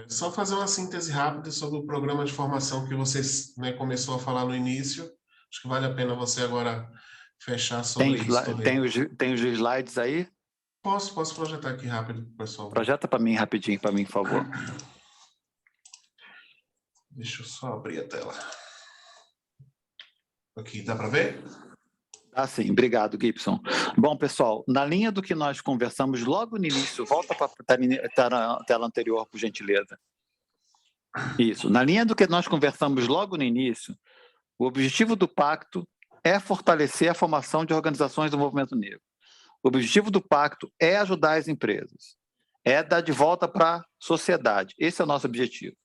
Só fazer uma síntese rápida sobre o programa de formação que você, né, começou a falar no início. Acho que vale a pena você agora fechar sobre isso também. Tem os slides aí? Posso projetar aqui rápido, pessoal. Projeta para mim rapidinho, por favor. Deixa eu só abrir a tela. Aqui, dá para ver? Ah, sim, obrigado, Gibson. Bom, pessoal, na linha do que nós conversamos logo no início, volta para a tela anterior, por gentileza. Isso, na linha do que nós conversamos logo no início, o objetivo do pacto é fortalecer a formação de organizações do movimento negro. O objetivo do pacto é ajudar as empresas, é dar de volta para a sociedade. Esse é o nosso objetivo.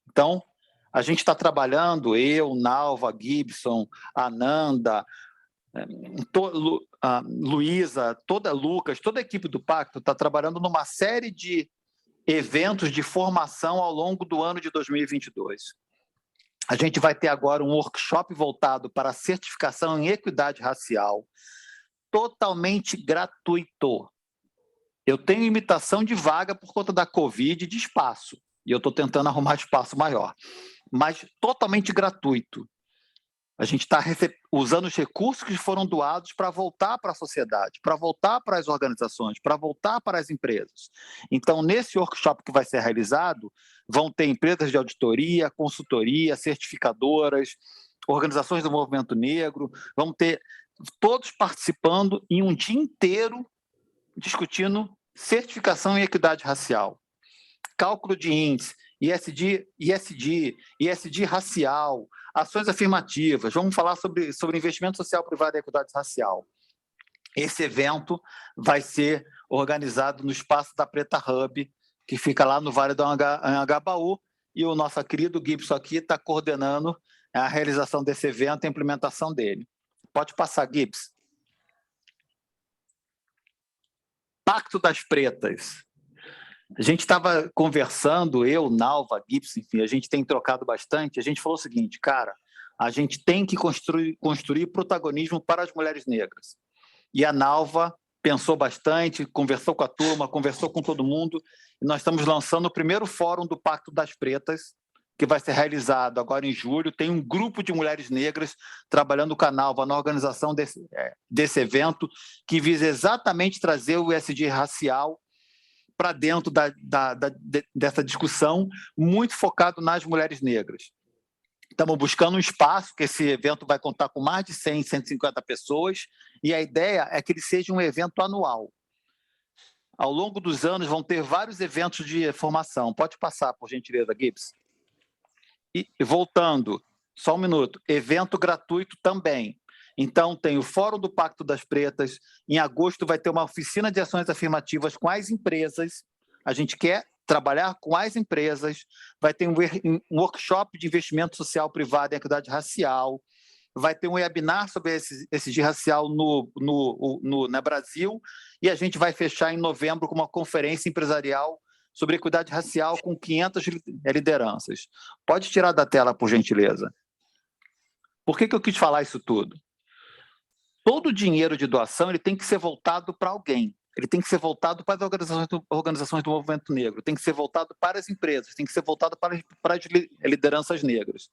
Então, a gente está trabalhando, eu, Nalva, Gibson, Ananda, Luísa, Lucas, toda a equipe do Pacto está trabalhando numa série de eventos de formação ao longo do ano de 2022. A gente vai ter agora um workshop voltado para a certificação em equidade racial. totalmente gratuito. Eu tenho limitação de vaga por conta da Covid e de espaço, e eu estou tentando arrumar espaço maior, mas totalmente gratuito. A gente está usando os recursos que foram doados para voltar para a sociedade, para voltar para as organizações, para voltar para as empresas. Então, nesse workshop que vai ser realizado, vão ter empresas de auditoria, consultoria, certificadoras, organizações do movimento negro, vão ter todos participando em um dia inteiro discutindo certificação e equidade racial, cálculo de índice, ISD racial, ações afirmativas, vamos falar sobre investimento social privado e equidade racial. Esse evento vai ser organizado no espaço da Preta Hub, que fica lá no Vale do Anhangabaú, e o nosso querido Gibson aqui está coordenando a realização desse evento e a implementação dele. Pode passar, Gibson. Pacto das Pretas. A gente estava conversando, eu, Nalva, Gibson, enfim, a gente tem trocado bastante, a gente falou o seguinte, cara, a gente tem que construir protagonismo para as mulheres negras. E a Nalva pensou bastante, conversou com a turma, conversou com todo mundo, e nós estamos lançando o primeiro fórum do Pacto das Pretas, que vai ser realizado agora em julho. Tem um grupo de mulheres negras trabalhando com a Nalva na organização desse evento, que visa exatamente trazer o ESG racial para dentro dessa discussão, muito focado nas mulheres negras. Estamos buscando um espaço, que esse evento vai contar com mais de 100, 150 pessoas, e a ideia é que ele seja um evento anual. Ao longo dos anos, vão ter vários eventos de formação. Pode passar, por gentileza, Gibson. E voltando, só um minuto, evento gratuito também. Então, tem o Fórum do Pacto das Pretas, em agosto vai ter uma oficina de ações afirmativas com as empresas, a gente quer trabalhar com as empresas, vai ter um workshop de investimento social privado e equidade racial, vai ter um webinar sobre esse de racial no Brasil, e a gente vai fechar em novembro com uma conferência empresarial sobre equidade racial com 500 lideranças. Pode tirar da tela, por gentileza. Por que eu quis falar isso tudo? Todo o dinheiro de doação ele tem que ser voltado para alguém. Ele tem que ser voltado para as organizações do movimento negro, tem que ser voltado para as empresas, tem que ser voltado para as lideranças negras.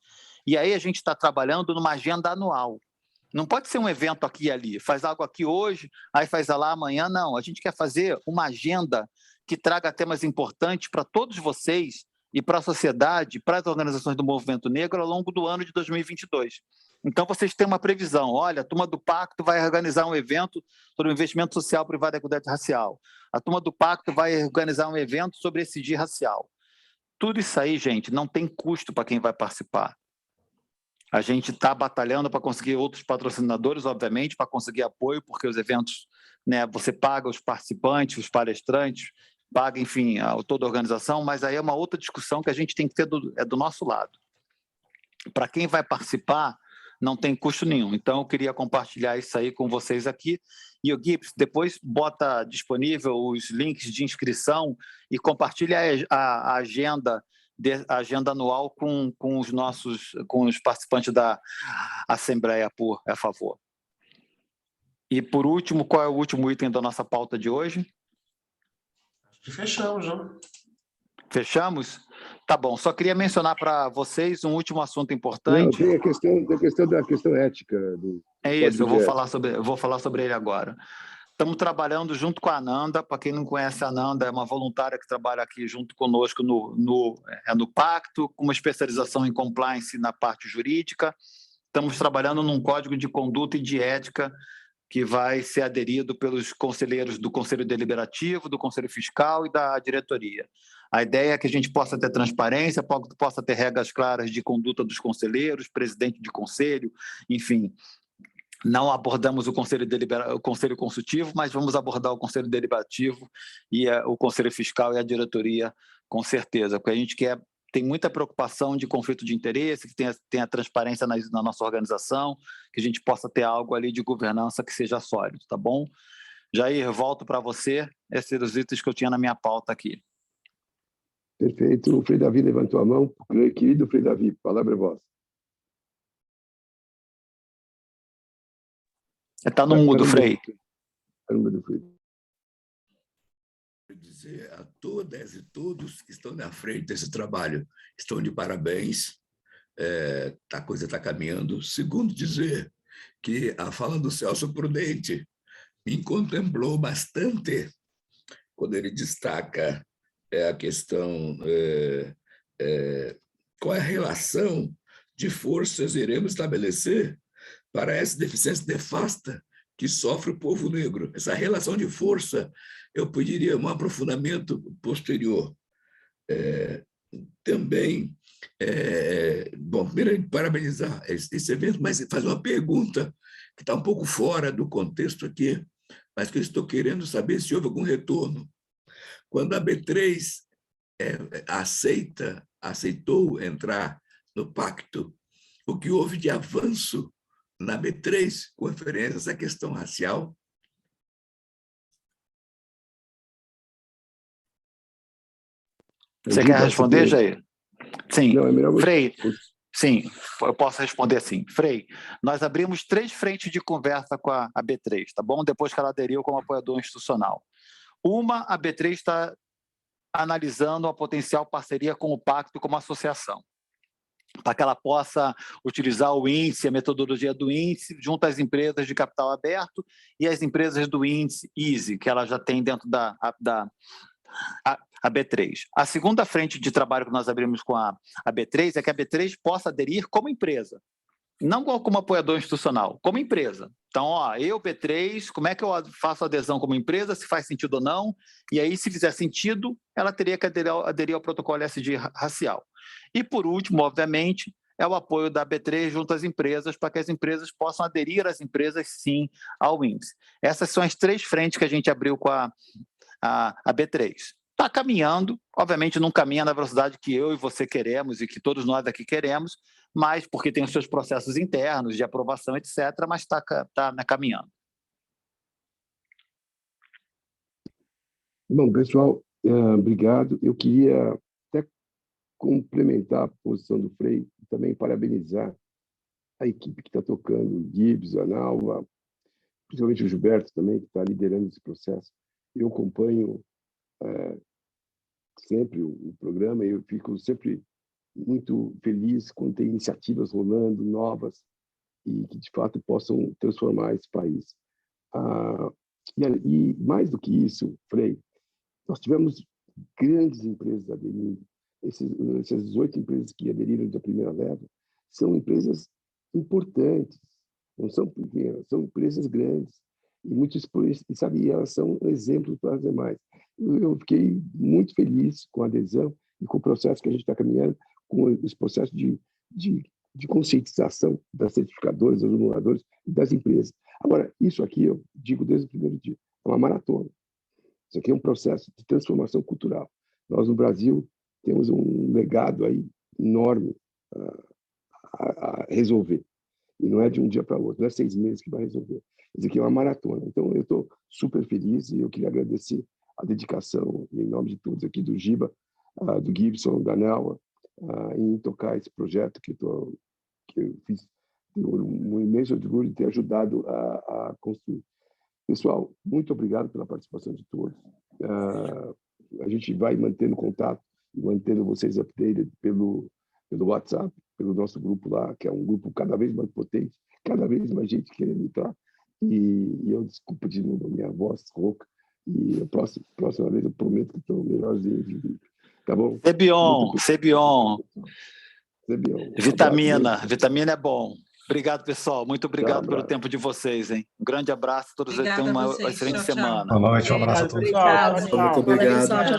E aí a gente está trabalhando numa agenda anual. Não pode ser um evento aqui e ali, faz algo aqui hoje, aí faz lá amanhã, não. A gente quer fazer uma agenda que traga temas importantes para todos vocês e para a sociedade, para as organizações do movimento negro ao longo do ano de 2022. Então, vocês têm uma previsão. Olha, a turma do Pacto vai organizar um evento sobre investimento social privado e equidade racial. A turma do Pacto vai organizar um evento sobre ESG racial. Tudo isso aí, gente, não tem custo para quem vai participar. A gente está batalhando para conseguir outros patrocinadores, obviamente, para conseguir apoio, porque os eventos, né, você paga os participantes, os palestrantes, paga, enfim, toda a organização, mas aí é uma outra discussão que a gente tem que ter do nosso lado. Para quem vai participar, não tem custo nenhum. Então, eu queria compartilhar isso aí com vocês aqui. E o Gibson, depois bota disponível os links de inscrição e compartilha a agenda anual com os participantes da Assembleia, por favor. E, por último, qual é o último item da nossa pauta de hoje? Fechamos, né? Fechamos? Tá bom, só queria mencionar para vocês um último assunto importante. Não, tem a questão ética. É isso, eu vou falar sobre ele agora. Estamos trabalhando junto com a Ananda. Para quem não conhece a Ananda, é uma voluntária que trabalha aqui junto conosco no Pacto, com uma especialização em compliance na parte jurídica. Estamos trabalhando num código de conduta e de ética que vai ser aderido pelos conselheiros do Conselho Deliberativo, do Conselho Fiscal e da diretoria. A ideia é que a gente possa ter transparência, possa ter regras claras de conduta dos conselheiros, presidente de conselho, enfim. Não abordamos o Conselho Consultivo, mas vamos abordar o Conselho Deliberativo e o Conselho Fiscal e a diretoria, com certeza, porque a gente tem muita preocupação de conflito de interesse, que tenha transparência na nossa organização, que a gente possa ter algo ali de governança que seja sólido, tá bom? Jair, volto para você, esses são os itens que eu tinha na minha pauta aqui. Perfeito. O Frei Davi levantou a mão. Querido Frei Davi, palavra é vossa. Está no mudo, Frei. Dizer a todas e todos que estão na frente desse trabalho, estão de parabéns, a coisa está caminhando. Segundo, dizer que a fala do Celso Prudente me contemplou bastante quando ele destaca a questão, qual é a relação de forças iremos estabelecer para essa deficiência nefasta que sofre o povo negro. Essa relação de força, eu pediria um aprofundamento posterior. Também, bom, primeiro, parabenizar esse evento, mas fazer uma pergunta que está um pouco fora do contexto aqui, mas que eu estou querendo saber se houve algum retorno. Quando a B3 aceitou entrar no pacto, o que houve de avanço na B3 com referência a essa questão racial? Você quer responder, Jair? Sim. Não, Frei, sim, eu posso responder assim. Frei, nós abrimos 3 frentes de conversa com a B3, tá bom? Depois que ela aderiu como apoiador institucional. Uma, a B3 está analisando a potencial parceria com o pacto como associação, para que ela possa utilizar o índice, a metodologia do índice, junto às empresas de capital aberto e as empresas do índice EASY, que ela já tem dentro da B3. A segunda frente de trabalho que nós abrimos com a B3 é que a B3 possa aderir como empresa, não como apoiador institucional, como empresa. Então, eu, B3, como é que eu faço adesão como empresa, se faz sentido ou não, e aí, se fizer sentido, ela teria que aderir ao protocolo ESG racial. E, por último, obviamente, é o apoio da B3 junto às empresas, para que as empresas possam aderir às empresas, sim, ao índice. Essas são as 3 frentes que a gente abriu com a B3. Está caminhando, obviamente não caminha na velocidade que eu e você queremos e que todos nós aqui queremos, mas porque tem os seus processos internos de aprovação, etc., mas está caminhando. Bom, pessoal, obrigado. Eu queria até complementar a posição do Frei e também parabenizar a equipe que está tocando, o Gibbs, a Nalva, principalmente o Gilberto também, que está liderando esse processo. Eu acompanho sempre o programa e eu fico sempre muito feliz quando tem iniciativas rolando, novas, e que, de fato, possam transformar esse país. E mais do que isso, Frei, nós tivemos grandes empresas aderindo. Essas 8 empresas que aderiram da primeira leva são empresas importantes, não são pequenas, são empresas grandes. E muitos, sabe, elas são exemplos para as demais. Eu fiquei muito feliz com a adesão e com o processo que a gente está caminhando, com os processos de conscientização das certificadoras, dos honoradores e das empresas. Agora, isso aqui, eu digo desde o primeiro dia, é uma maratona. Isso aqui é um processo de transformação cultural. Nós, no Brasil, temos um legado aí enorme a resolver. E não é de um dia para o outro, não é 6 meses que vai resolver. Isso aqui é uma maratona. Então, eu estou super feliz e eu queria agradecer a dedicação, em nome de todos aqui, do Giba, do Gibson, da Nelma, em tocar esse projeto que eu fiz. Tenho um imenso orgulho de ter ajudado a construir. Pessoal, muito obrigado pela participação de todos. A gente vai mantendo contato e mantendo vocês updated pelo WhatsApp, pelo nosso grupo lá, que é um grupo cada vez mais potente, cada vez mais gente querendo entrar. E eu desculpa de novo a minha voz rouca. E a próxima vez eu prometo que estou melhorzinho de vida. Tá bom? Cebion. Vitamina é bom. Obrigado, pessoal. Muito obrigado pelo tempo de vocês, hein? Um grande abraço. Todos tenham uma excelente semana. Boa noite, um abraço a todos. Muito obrigado.